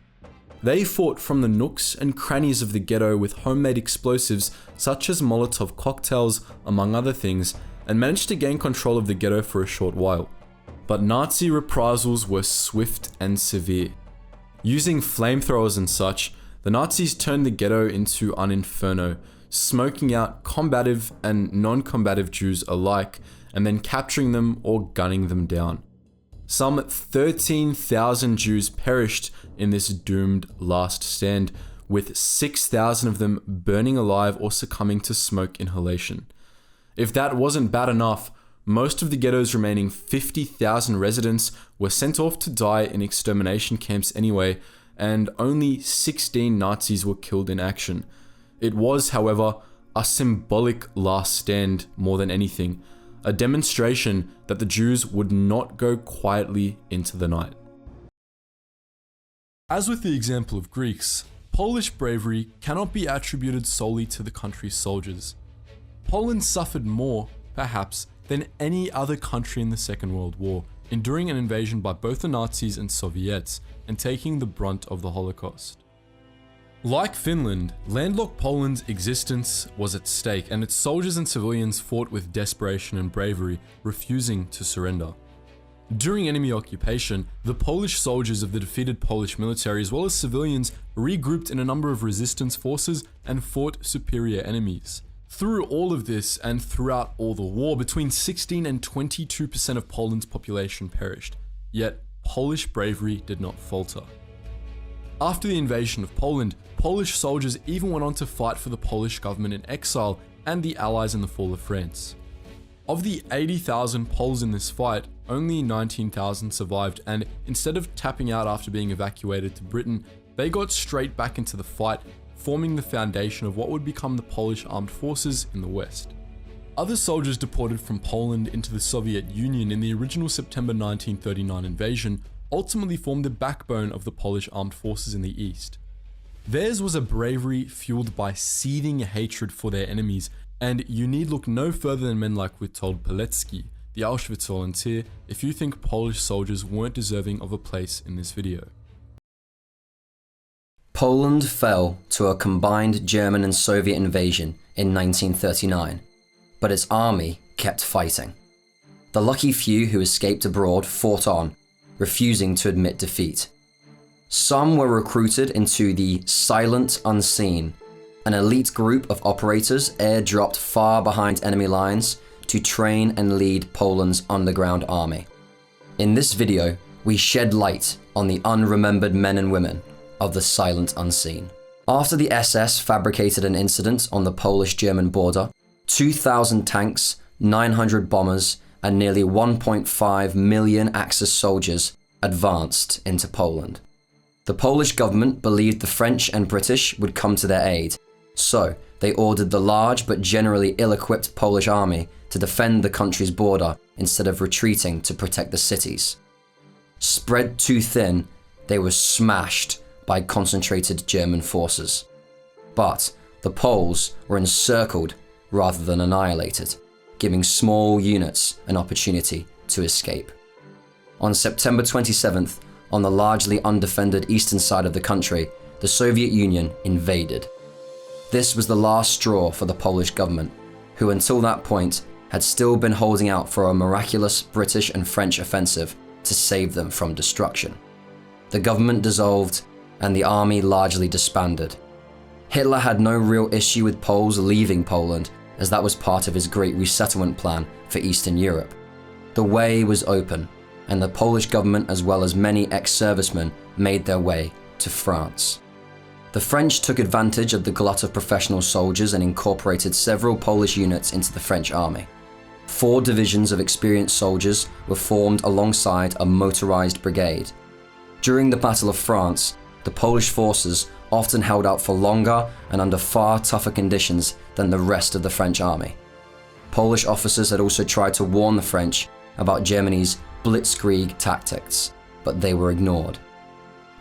They fought from the nooks and crannies of the ghetto with homemade explosives such as Molotov cocktails, among other things, and managed to gain control of the ghetto for a short while. But Nazi reprisals were swift and severe. Using flamethrowers and such, the Nazis turned the ghetto into an inferno, smoking out combative and non-combative Jews alike, and then capturing them or gunning them down. Some 13,000 Jews perished in this doomed last stand, with 6,000 of them burning alive or succumbing to smoke inhalation. If that wasn't bad enough, most of the ghetto's remaining 50,000 residents were sent off to die in extermination camps anyway, and only 16 Nazis were killed in action. It was, however, a symbolic last stand more than anything, a demonstration that the Jews would not go quietly into the night. As with the example of Greeks, Polish bravery cannot be attributed solely to the country's soldiers. Poland suffered more, perhaps, than any other country in the Second World War, enduring an invasion by both the Nazis and Soviets, and taking the brunt of the Holocaust. Like Finland, landlocked Poland's existence was at stake, and its soldiers and civilians fought with desperation and bravery, refusing to surrender. During enemy occupation, the Polish soldiers of the defeated Polish military as well as civilians regrouped in a number of resistance forces and fought superior enemies. Through all of this and throughout all the war, between 16 and 22% of Poland's population perished, yet Polish bravery did not falter. After the invasion of Poland, Polish soldiers even went on to fight for the Polish government in exile and the Allies in the fall of France. Of the 80,000 Poles in this fight, only 19,000 survived, and instead of tapping out after being evacuated to Britain, they got straight back into the fight, forming the foundation of what would become the Polish armed forces in the West. Other soldiers deported from Poland into the Soviet Union in the original September 1939 invasion ultimately formed the backbone of the Polish armed forces in the East. Theirs was a bravery fueled by seething hatred for their enemies, and you need look no further than men like Witold Pilecki, the Auschwitz volunteer, if you think Polish soldiers weren't deserving of a place in this video. Poland fell to a combined German and Soviet invasion in 1939, but its army kept fighting. The lucky few who escaped abroad fought on, refusing to admit defeat. Some were recruited into the Silent Unseen, an elite group of operators airdropped far behind enemy lines to train and lead Poland's underground army. In this video, we shed light on the unremembered men and women of the Silent Unseen. After the SS fabricated an incident on the Polish-German border, 2,000 tanks, 900 bombers, and nearly 1.5 million Axis soldiers advanced into Poland. The Polish government believed the French and British would come to their aid, so they ordered the large but generally ill-equipped Polish army to defend the country's border instead of retreating to protect the cities. Spread too thin, they were smashed by concentrated German forces. But the Poles were encircled rather than annihilated, giving small units an opportunity to escape. On September 27th, on the largely undefended eastern side of the country, the Soviet Union invaded. This was the last straw for the Polish government, who until that point had still been holding out for a miraculous British and French offensive to save them from destruction. The government dissolved and the army largely disbanded. Hitler had no real issue with Poles leaving Poland, as that was part of his Great Resettlement plan for Eastern Europe. The way was open, and the Polish government as well as many ex-servicemen made their way to France. The French took advantage of the glut of professional soldiers and incorporated several Polish units into the French army. 4 divisions of experienced soldiers were formed alongside a motorized brigade. During the Battle of France, the Polish forces often held out for longer and under far tougher conditions than the rest of the French army. Polish officers had also tried to warn the French about Germany's blitzkrieg tactics, but they were ignored.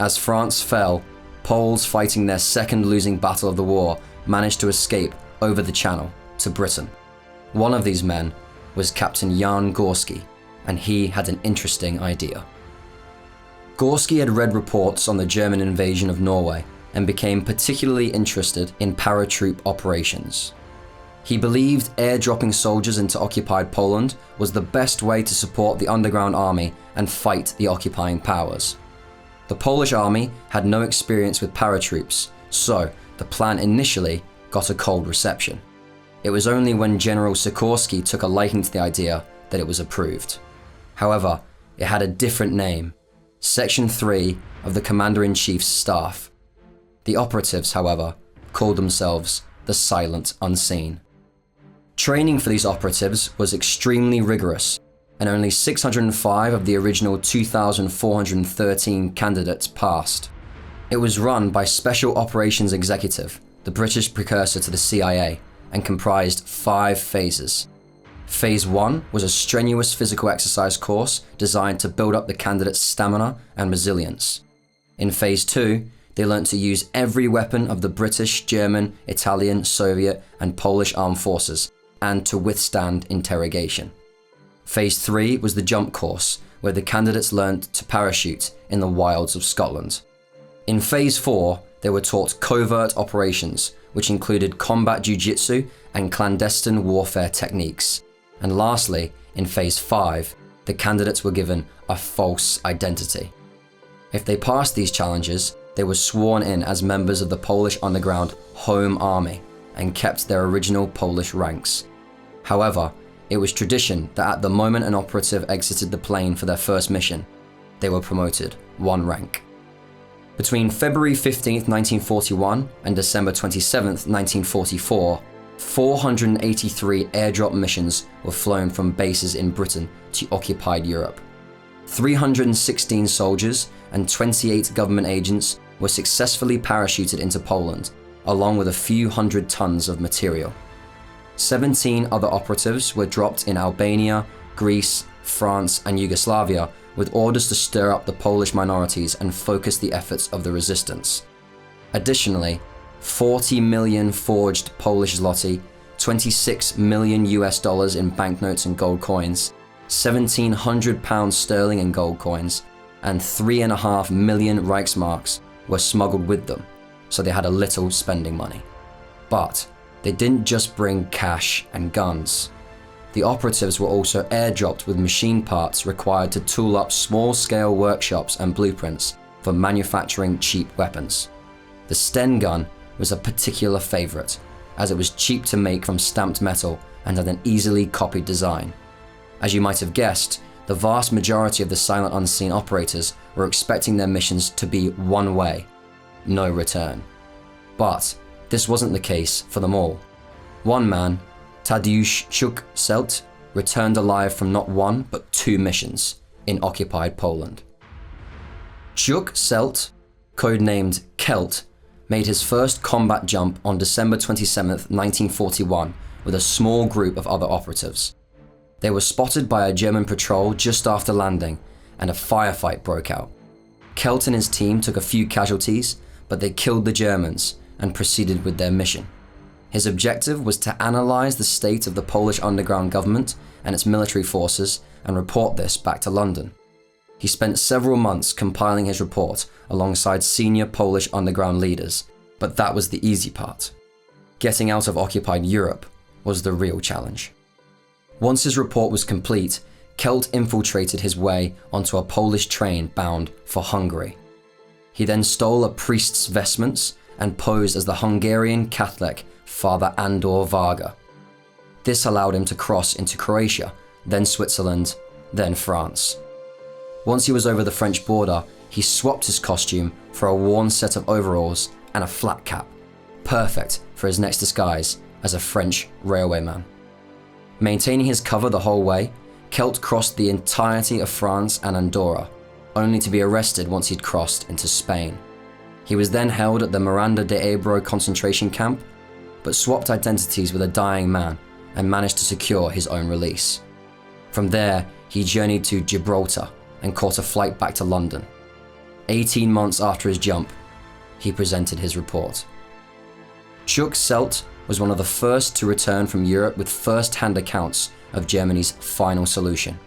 As France fell, Poles fighting their second losing battle of the war managed to escape over the Channel to Britain. One of these men was Captain Jan Gorski, and he had an interesting idea. Gorski had read reports on the German invasion of Norway and became particularly interested in paratroop operations. He believed airdropping soldiers into occupied Poland was the best way to support the underground army and fight the occupying powers. The Polish army had no experience with paratroops, so the plan initially got a cold reception. It was only when General Sikorski took a liking to the idea that it was approved. However, it had a different name, Section 3 of the Commander-in-Chief's staff. The operatives, however, called themselves the Silent Unseen. Training for these operatives was extremely rigorous, and only 605 of the original 2,413 candidates passed. It was run by Special Operations Executive, the British precursor to the CIA, and comprised 5 phases. Phase 1 was a strenuous physical exercise course designed to build up the candidates' stamina and resilience. In Phase 2, they learnt to use every weapon of the British, German, Italian, Soviet, and Polish armed forces, and to withstand interrogation. Phase 3 was the jump course, where the candidates learnt to parachute in the wilds of Scotland. In Phase 4, they were taught covert operations, which included combat jiu-jitsu and clandestine warfare techniques. And lastly, in Phase 5, the candidates were given a false identity. If they passed these challenges, they were sworn in as members of the Polish underground Home Army and kept their original Polish ranks. However, it was tradition that at the moment an operative exited the plane for their first mission, they were promoted 1 rank. Between February 15, 1941 and December 27, 1944, 483 airdrop missions were flown from bases in Britain to occupied Europe. 316 soldiers and 28 government agents were successfully parachuted into Poland, along with a few hundred tons of material. 17 other operatives were dropped in Albania, Greece, France, and Yugoslavia, with orders to stir up the Polish minorities and focus the efforts of the resistance. Additionally, 40 million forged Polish zloty, 26 million US dollars in banknotes and gold coins, 1,700 pounds sterling in gold coins, and 3.5 million Reichsmarks were smuggled with them, so they had a little spending money. But they didn't just bring cash and guns. The operatives were also airdropped with machine parts required to tool up small-scale workshops and blueprints for manufacturing cheap weapons. The Sten gun was a particular favorite, as it was cheap to make from stamped metal and had an easily copied design. As you might have guessed, the vast majority of the silent unseen operators were expecting their missions to be one way, no return. But this wasn't the case for them all. One man, Tadeusz Czuk-Selt, returned alive from not one but two missions in occupied Poland. Czuk-Selt, codenamed Celt, made his first combat jump on December 27, 1941, with a small group of other operatives. They were spotted by a German patrol just after landing, and a firefight broke out. Celt and his team took a few casualties, but they killed the Germans and proceeded with their mission. His objective was to analyze the state of the Polish underground government and its military forces and report this back to London. He spent several months compiling his report alongside senior Polish underground leaders, but that was the easy part. Getting out of occupied Europe was the real challenge. Once his report was complete, Celt infiltrated his way onto a Polish train bound for Hungary. He then stole a priest's vestments and posed as the Hungarian Catholic Father Andor Varga. This allowed him to cross into Croatia, then Switzerland, then France. Once he was over the French border, he swapped his costume for a worn set of overalls and a flat cap, perfect for his next disguise as a French railwayman. Maintaining his cover the whole way, Celt crossed the entirety of France and Andorra, only to be arrested once he'd crossed into Spain. He was then held at the Miranda de Ebro concentration camp, but swapped identities with a dying man and managed to secure his own release. From there, he journeyed to Gibraltar and caught a flight back to London. 18 months after his jump, he presented his report. Czuk-Selt was one of the first to return from Europe with first-hand accounts of Germany's final solution.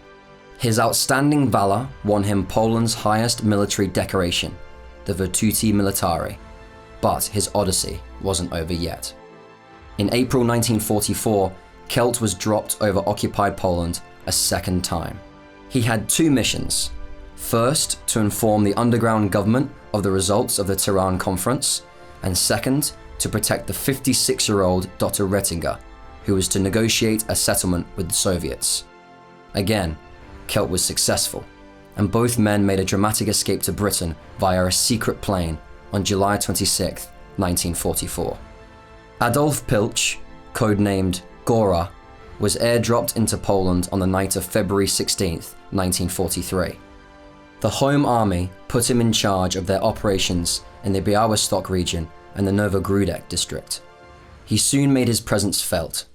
His outstanding valor won him Poland's highest military decoration, the Virtuti Militari, but his odyssey wasn't over yet. In April 1944, Celt was dropped over occupied Poland a second time. He had two missions. First, to inform the underground government of the results of the Tehran Conference, and second, to protect the 56-year-old Dr. Rettinger, who was to negotiate a settlement with the Soviets. Again, Celt was successful, and both men made a dramatic escape to Britain via a secret plane on July 26, 1944. Adolf Pilch, codenamed Gora, was airdropped into Poland on the night of February 16, 1943. The Home Army put him in charge of their operations in the Białystok region and the Nowogrodzic district. He soon made his presence felt.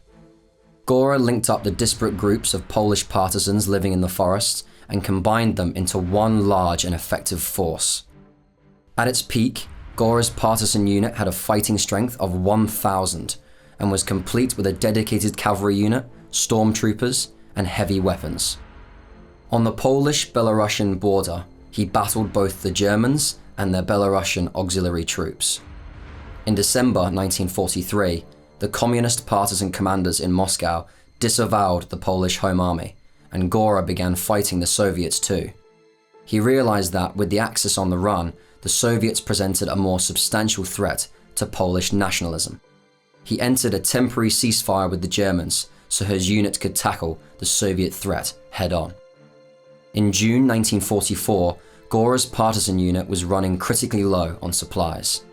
Gora linked up the disparate groups of Polish partisans living in the forests and combined them into one large and effective force. At its peak, Gora's partisan unit had a fighting strength of 1,000 and was complete with a dedicated cavalry unit, stormtroopers, and heavy weapons. On the Polish-Belarusian border, he battled both the Germans and their Belarusian auxiliary troops. In December 1943, the communist partisan commanders in Moscow disavowed the Polish Home Army, and Gora began fighting the Soviets too. He realized that with the Axis on the run, the Soviets presented a more substantial threat to Polish nationalism. He entered a temporary ceasefire with the Germans so his unit could tackle the Soviet threat head-on. In June 1944, Gora's partisan unit was running critically low on supplies.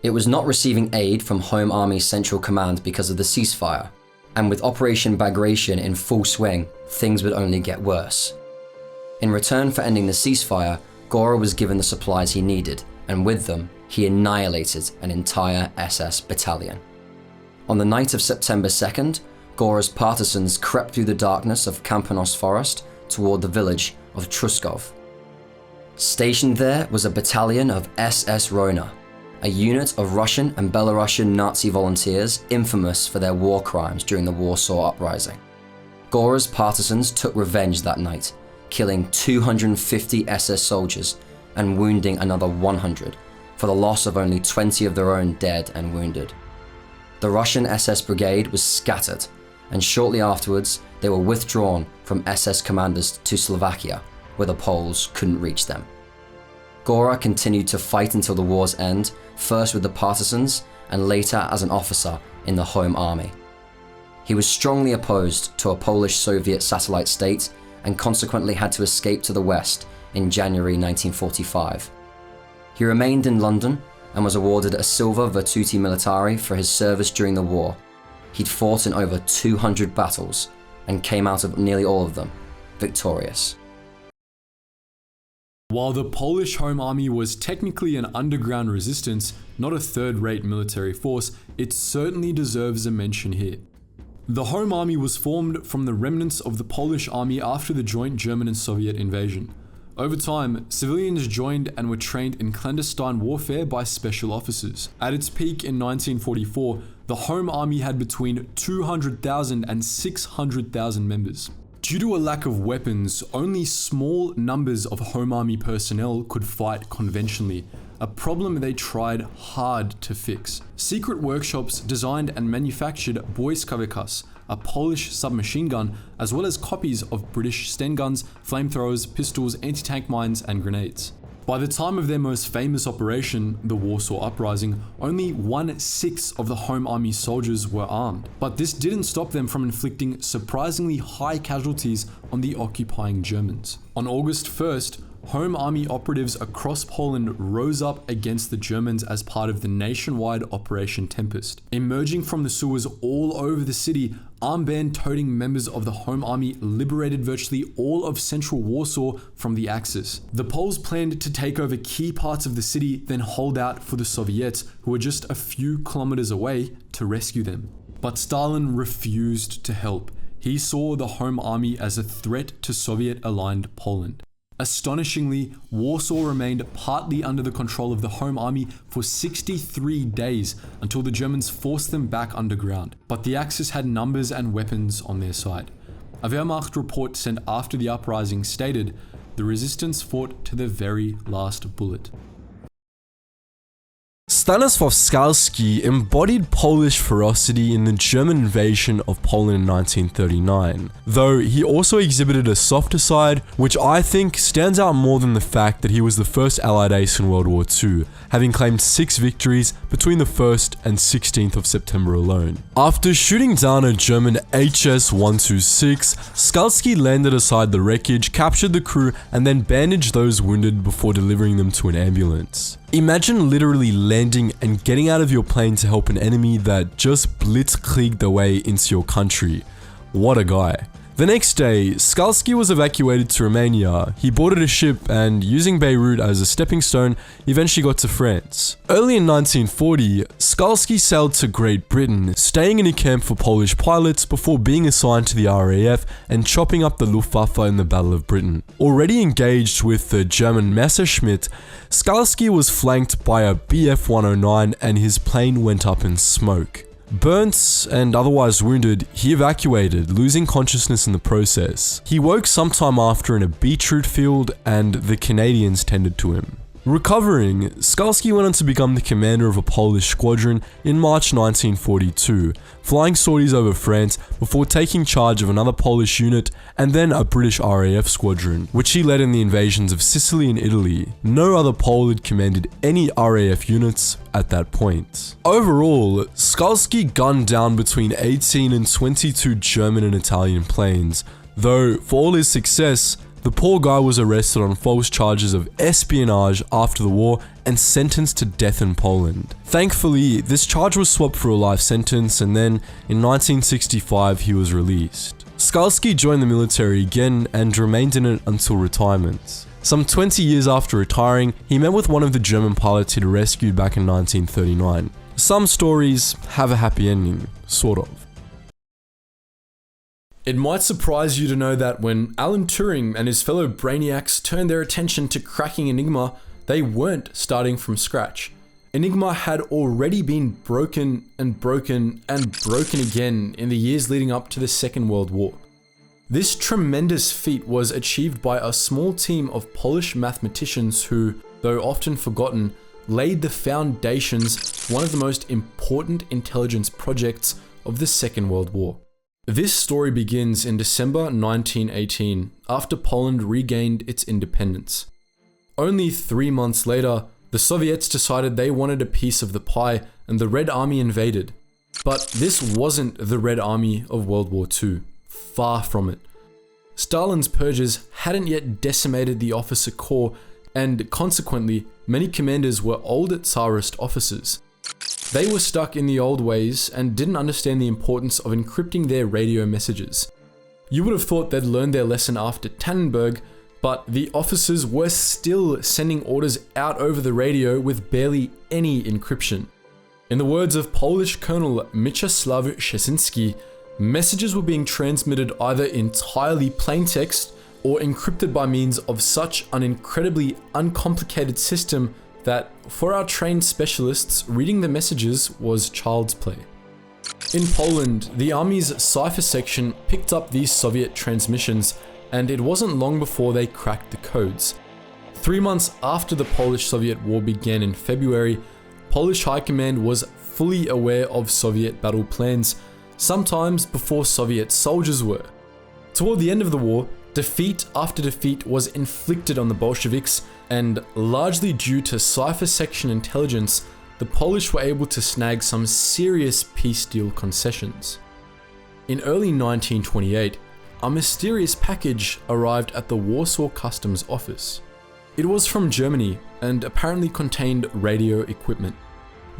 It was not receiving aid from Home Army Central Command because of the ceasefire, and with Operation Bagration in full swing, things would only get worse. In return for ending the ceasefire, Gora was given the supplies he needed, and with them, he annihilated an entire SS battalion. On the night of September 2nd, Gora's partisans crept through the darkness of Kampanos Forest toward the village of Truskov. Stationed there was a battalion of SS Rona, a unit of Russian and Belarusian Nazi volunteers infamous for their war crimes during the Warsaw Uprising. Gora's partisans took revenge that night, killing 250 SS soldiers and wounding another 100 for for the loss of only 20 of their own dead and wounded. The Russian SS brigade was scattered, and shortly afterwards they were withdrawn from SS commanders to Slovakia, where the Poles couldn't reach them. Góra continued to fight until the war's end, first with the partisans and later as an officer in the Home Army. He was strongly opposed to a Polish-Soviet satellite state and consequently had to escape to the west in January 1945. He remained in London and was awarded a Silver Virtuti Militari for his service during the war. He'd fought in over 200 battles and came out of nearly all of them victorious. While the Polish Home Army was technically an underground resistance, not a third-rate military force, it certainly deserves a mention here. The Home Army was formed from the remnants of the Polish army after the joint German and Soviet invasion. Over time, civilians joined and were trained in clandestine warfare by special officers. At its peak in 1944, the Home Army had between 200,000 and 600,000 members. Due to a lack of weapons, only small numbers of Home Army personnel could fight conventionally, a problem they tried hard to fix. Secret workshops designed and manufactured Błyskawica, a Polish submachine gun, as well as copies of British Sten guns, flamethrowers, pistols, anti-tank mines, and grenades. By the time of their most famous operation, the Warsaw Uprising, only 1/6 of the Home Army soldiers were armed. But this didn't stop them from inflicting surprisingly high casualties on the occupying Germans. On August 1st, Home Army operatives across Poland rose up against the Germans as part of the nationwide Operation Tempest. Emerging from the sewers all over the city, armband-toting members of the Home Army liberated virtually all of central Warsaw from the Axis. The Poles planned to take over key parts of the city, then hold out for the Soviets, who were just a few kilometers away, to rescue them. But Stalin refused to help. He saw the Home Army as a threat to Soviet-aligned Poland. Astonishingly, Warsaw remained partly under the control of the Home Army for 63 days until the Germans forced them back underground. But the Axis had numbers and weapons on their side. A Wehrmacht report sent after the uprising stated, "The resistance fought to the very last bullet." Stanisław Skalski embodied Polish ferocity in the German invasion of Poland in 1939, though he also exhibited a softer side, which I think stands out more than the fact that he was the first Allied ace in World War II, having claimed 6 victories between the 1st and 16th of September alone. After shooting down a German HS-126, Skalski landed aside the wreckage, captured the crew, and then bandaged those wounded before delivering them to an ambulance. Imagine literally landing and getting out of your plane to help an enemy that just blitzkrieged their way into your country. What a guy. The next day, Skalski was evacuated to Romania. He boarded a ship and, using Beirut as a stepping stone, eventually got to France. Early in 1940, Skalski sailed to Great Britain, staying in a camp for Polish pilots before being assigned to the RAF and chopping up the Luftwaffe in the Battle of Britain. Already engaged with the German Messerschmitt, Skalski was flanked by a Bf-109 and his plane went up in smoke. Burnt and otherwise wounded, he evacuated, losing consciousness in the process. He woke sometime after in a beetroot field and the Canadians tended to him. Recovering, Skalski went on to become the commander of a Polish squadron in March 1942, flying sorties over France before taking charge of another Polish unit and then a British RAF squadron, which he led in the invasions of Sicily and Italy. No other Pole had commanded any RAF units at that point. Overall, Skalski gunned down between 18 and 22 German and Italian planes, though for all his success, the poor guy was arrested on false charges of espionage after the war and sentenced to death in Poland. Thankfully, this charge was swapped for a life sentence, and then in 1965 he was released. Skalski joined the military again and remained in it until retirement. Some 20 years after retiring, he met with one of the German pilots he'd rescued back in 1939. Some stories have a happy ending, sort of. It might surprise you to know that when Alan Turing and his fellow brainiacs turned their attention to cracking Enigma, they weren't starting from scratch. Enigma had already been broken and broken and broken again in the years leading up to the Second World War. This tremendous feat was achieved by a small team of Polish mathematicians who, though often forgotten, laid the foundations for one of the most important intelligence projects of the Second World War. This story begins in December 1918, after Poland regained its independence. Only 3 months later, the Soviets decided they wanted a piece of the pie and the Red Army invaded. But this wasn't the Red Army of World War II. Far from it. Stalin's purges hadn't yet decimated the officer corps, and consequently, many commanders were older Tsarist officers. They were stuck in the old ways and didn't understand the importance of encrypting their radio messages. You would have thought they'd learned their lesson after Tannenberg, but the officers were still sending orders out over the radio with barely any encryption. In the words of Polish Colonel Mieczysław Szczecinski, messages were being transmitted either entirely plain text or encrypted by means of such an incredibly uncomplicated system that, for our trained specialists, reading the messages was child's play. In Poland, the army's cipher section picked up these Soviet transmissions, and it wasn't long before they cracked the codes. 3 months after the Polish-Soviet War began in February, Polish High Command was fully aware of Soviet battle plans, sometimes before Soviet soldiers were. Toward the end of the war, defeat after defeat was inflicted on the Bolsheviks, and largely due to cipher section intelligence, the Polish were able to snag some serious peace deal concessions. In early 1928, a mysterious package arrived at the Warsaw Customs Office. It was from Germany and apparently contained radio equipment.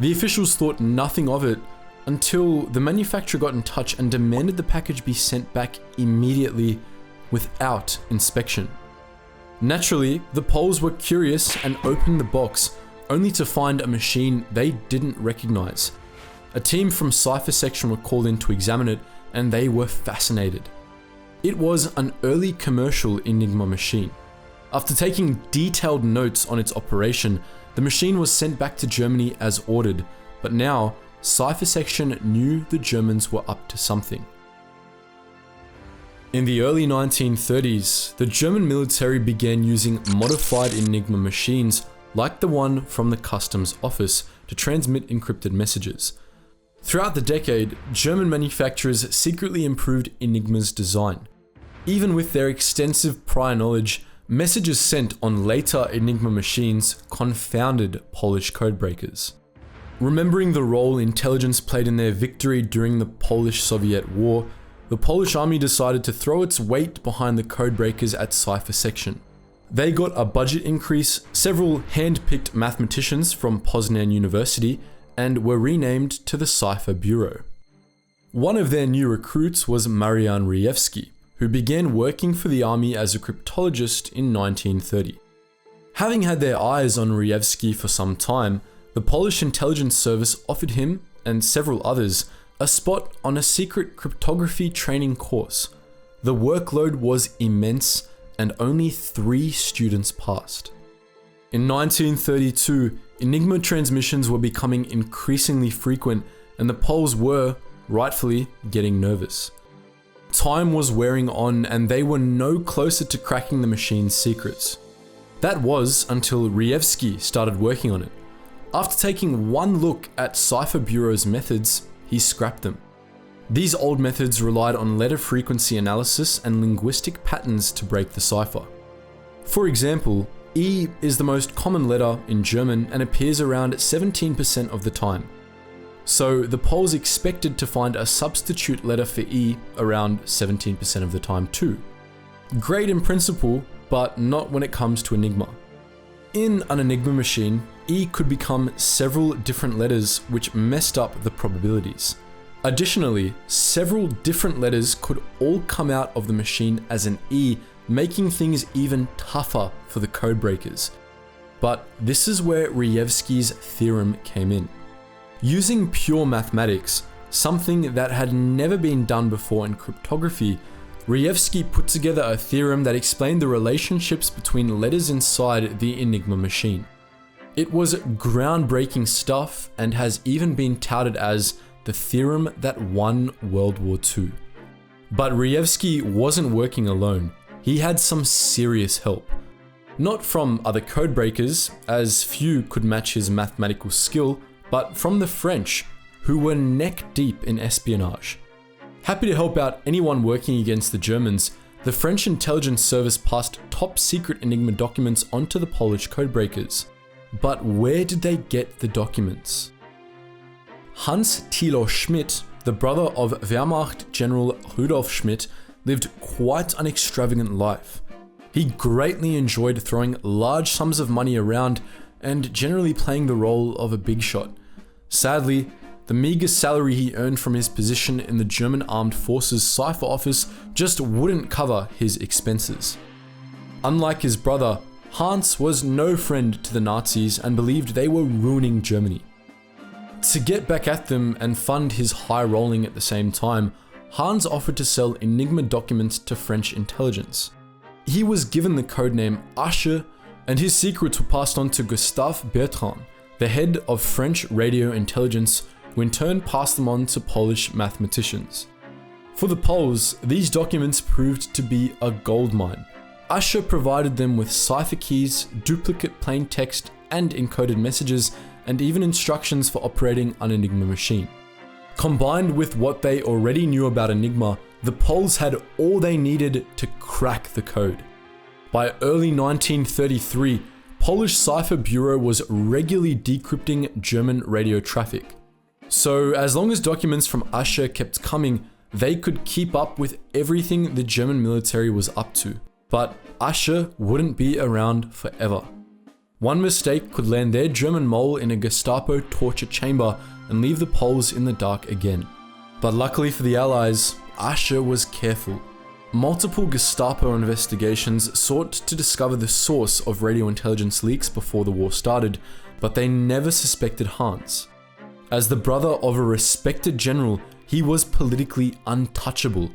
The officials thought nothing of it until the manufacturer got in touch and demanded the package be sent back immediately without inspection. Naturally, the Poles were curious and opened the box, only to find a machine they didn't recognize. A team from Cipher Section were called in to examine it, and they were fascinated. It was an early commercial Enigma machine. After taking detailed notes on its operation, the machine was sent back to Germany as ordered, but now Cipher Section knew the Germans were up to something. In the early 1930s, the German military began using modified Enigma machines like the one from the customs office to transmit encrypted messages. Throughout the decade, German manufacturers secretly improved Enigma's design. Even with their extensive prior knowledge, messages sent on later Enigma machines confounded Polish codebreakers. Remembering the role intelligence played in their victory during the Polish-Soviet War, the Polish army decided to throw its weight behind the codebreakers at Cipher Section. They got a budget increase, several hand-picked mathematicians from Poznan University, and were renamed to the Cipher Bureau. One of their new recruits was Marian Rejewski, who began working for the army as a cryptologist in 1930. Having had their eyes on Rejewski for some time, the Polish intelligence service offered him, and several others, a spot on a secret cryptography training course. The workload was immense, and only 3 students passed. In 1932, Enigma transmissions were becoming increasingly frequent, and the Poles were, rightfully, getting nervous. Time was wearing on, and they were no closer to cracking the machine's secrets. That was until Rejewski started working on it. After taking one look at Cipher Bureau's methods, he scrapped them. These old methods relied on letter frequency analysis and linguistic patterns to break the cipher. For example, E is the most common letter in German and appears around 17% of the time. So the Poles expected to find a substitute letter for E around 17% of the time too. Great in principle, but not when it comes to Enigma. In an Enigma machine, E could become several different letters, which messed up the probabilities. Additionally, several different letters could all come out of the machine as an E, making things even tougher for the codebreakers. But this is where Rejewski's theorem came in. Using pure mathematics, something that had never been done before in cryptography, Rejewski put together a theorem that explained the relationships between letters inside the Enigma machine. It was groundbreaking stuff and has even been touted as the theorem that won World War II. But Rejewski wasn't working alone. He had some serious help. Not from other codebreakers, as few could match his mathematical skill, but from the French, who were neck deep in espionage. Happy to help out anyone working against the Germans, the French intelligence service passed top secret Enigma documents onto the Polish codebreakers. But where did they get the documents? Hans Thilo Schmidt, the brother of Wehrmacht General Rudolf Schmidt, lived quite an extravagant life. He greatly enjoyed throwing large sums of money around and generally playing the role of a big shot. Sadly, the meager salary he earned from his position in the German Armed Forces Cipher Office just wouldn't cover his expenses. Unlike his brother, Hans was no friend to the Nazis and believed they were ruining Germany. To get back at them and fund his high rolling at the same time, Hans offered to sell Enigma documents to French intelligence. He was given the codename Asche, and his secrets were passed on to Gustave Bertrand, the head of French radio intelligence, who in turn passed them on to Polish mathematicians. For the Poles, these documents proved to be a goldmine. Asche provided them with cipher keys, duplicate plain text and encoded messages, and even instructions for operating an Enigma machine. Combined with what they already knew about Enigma, the Poles had all they needed to crack the code. By early 1933, Polish Cipher Bureau was regularly decrypting German radio traffic. So as long as documents from Asche kept coming, they could keep up with everything the German military was up to. But Asche wouldn't be around forever. One mistake could land their German mole in a Gestapo torture chamber and leave the Poles in the dark again. But luckily for the Allies, Asche was careful. Multiple Gestapo investigations sought to discover the source of radio intelligence leaks before the war started, but they never suspected Hans. As the brother of a respected general, he was politically untouchable.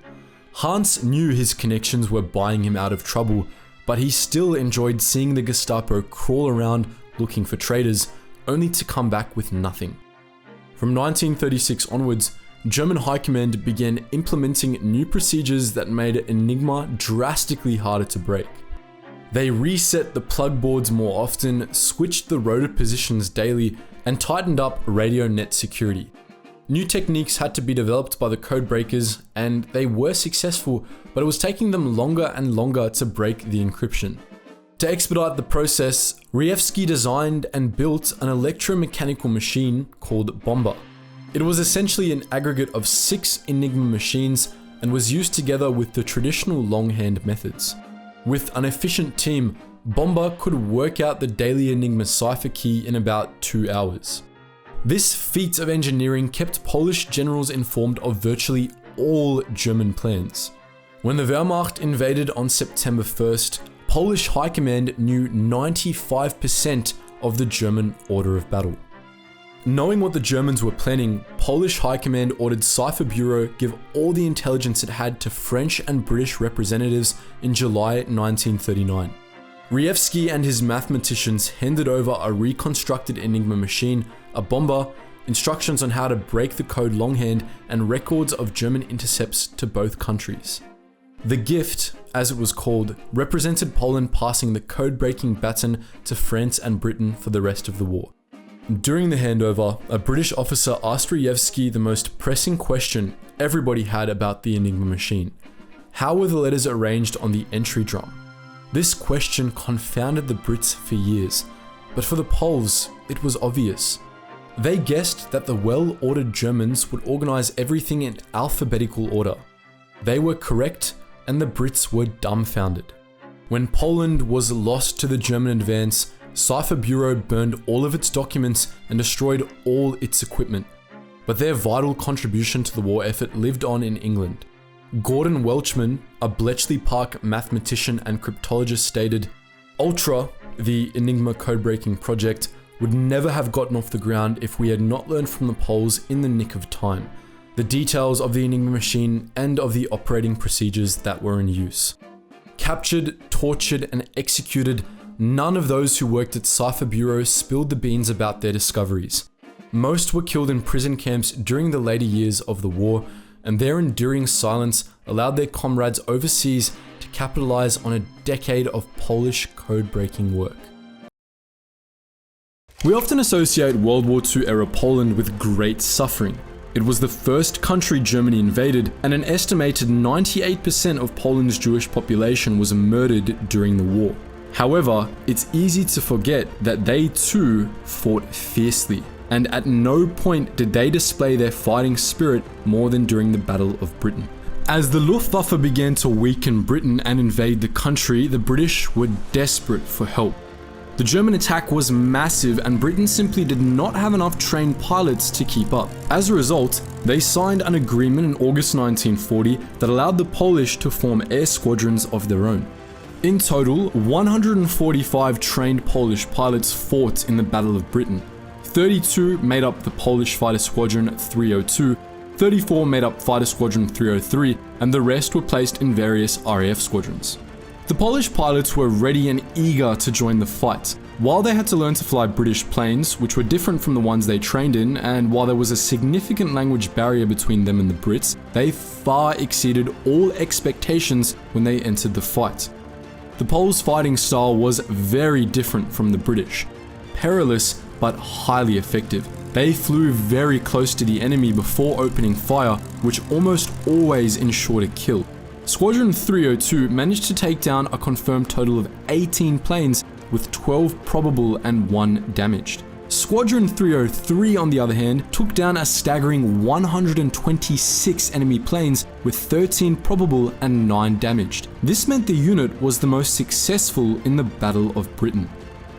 Hans knew his connections were buying him out of trouble, but he still enjoyed seeing the Gestapo crawl around looking for traitors, only to come back with nothing. From 1936 onwards, German High Command began implementing new procedures that made Enigma drastically harder to break. They reset the plug boards more often, switched the rotor positions daily, and tightened up radio net security. New techniques had to be developed by the codebreakers, and they were successful, but it was taking them longer and longer to break the encryption. To expedite the process, Rejewski designed and built an electromechanical machine called Bomber. It was essentially an aggregate of 6 Enigma machines and was used together with the traditional longhand methods. With an efficient team, Bomber could work out the daily Enigma cipher key in about 2 hours. This feat of engineering kept Polish generals informed of virtually all German plans. When the Wehrmacht invaded on September 1st, Polish High Command knew 95% of the German order of battle. Knowing what the Germans were planning, Polish High Command ordered Cipher Bureau give all the intelligence it had to French and British representatives in July 1939. Rejewski and his mathematicians handed over a reconstructed Enigma machine, a bomber, instructions on how to break the code longhand, and records of German intercepts to both countries. The gift, as it was called, represented Poland passing the code-breaking baton to France and Britain for the rest of the war. During the handover, a British officer asked Rejewski the most pressing question everybody had about the Enigma machine. How were the letters arranged on the entry drum? This question confounded the Brits for years, but for the Poles, it was obvious. They guessed that the well-ordered Germans would organize everything in alphabetical order. They were correct, and the Brits were dumbfounded. When Poland was lost to the German advance, Cipher Bureau burned all of its documents and destroyed all its equipment. But their vital contribution to the war effort lived on in England. Gordon Welchman, a Bletchley Park mathematician and cryptologist, stated, "Ultra, the Enigma codebreaking project, would never have gotten off the ground if we had not learned from the Poles in the nick of time, the details of the Enigma machine and of the operating procedures that were in use. Captured, tortured, and executed, none of those who worked at Cipher Bureau spilled the beans about their discoveries. Most were killed in prison camps during the later years of the war, and their enduring silence allowed their comrades overseas to capitalize on a decade of Polish code-breaking work. We often associate World War II era Poland with great suffering. It was the first country Germany invaded, and an estimated 98% of Poland's Jewish population was murdered during the war. However, it's easy to forget that they too fought fiercely, and at no point did they display their fighting spirit more than during the Battle of Britain. As the Luftwaffe began to weaken Britain and invade the country, the British were desperate for help. The German attack was massive, and Britain simply did not have enough trained pilots to keep up. As a result, they signed an agreement in August 1940 that allowed the Polish to form air squadrons of their own. In total, 145 trained Polish pilots fought in the Battle of Britain. 32 made up the Polish Fighter Squadron 302, 34 made up Fighter Squadron 303, and the rest were placed in various RAF squadrons. The Polish pilots were ready and eager to join the fight. While they had to learn to fly British planes, which were different from the ones they trained in, and while there was a significant language barrier between them and the Brits, they far exceeded all expectations when they entered the fight. The Poles' fighting style was very different from the British. Perilous, but highly effective. They flew very close to the enemy before opening fire, which almost always ensured a kill. Squadron 302 managed to take down a confirmed total of 18 planes, with 12 probable and 1 damaged. Squadron 303, on the other hand, took down a staggering 126 enemy planes, with 13 probable and 9 damaged. This meant the unit was the most successful in the Battle of Britain.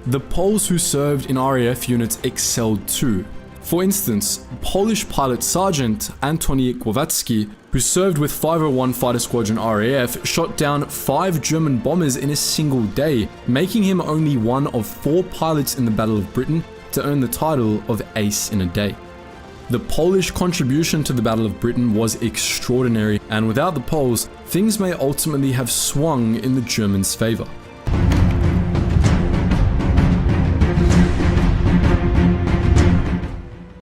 The Poles who served in RAF units excelled too. For instance, Polish pilot Sergeant Antoni Głowacki, who served with 501 Fighter Squadron RAF, shot down 5 German bombers in a single day, making him only one of 4 pilots in the Battle of Britain to earn the title of Ace in a Day. The Polish contribution to the Battle of Britain was extraordinary, and without the Poles, things may ultimately have swung in the Germans' favor.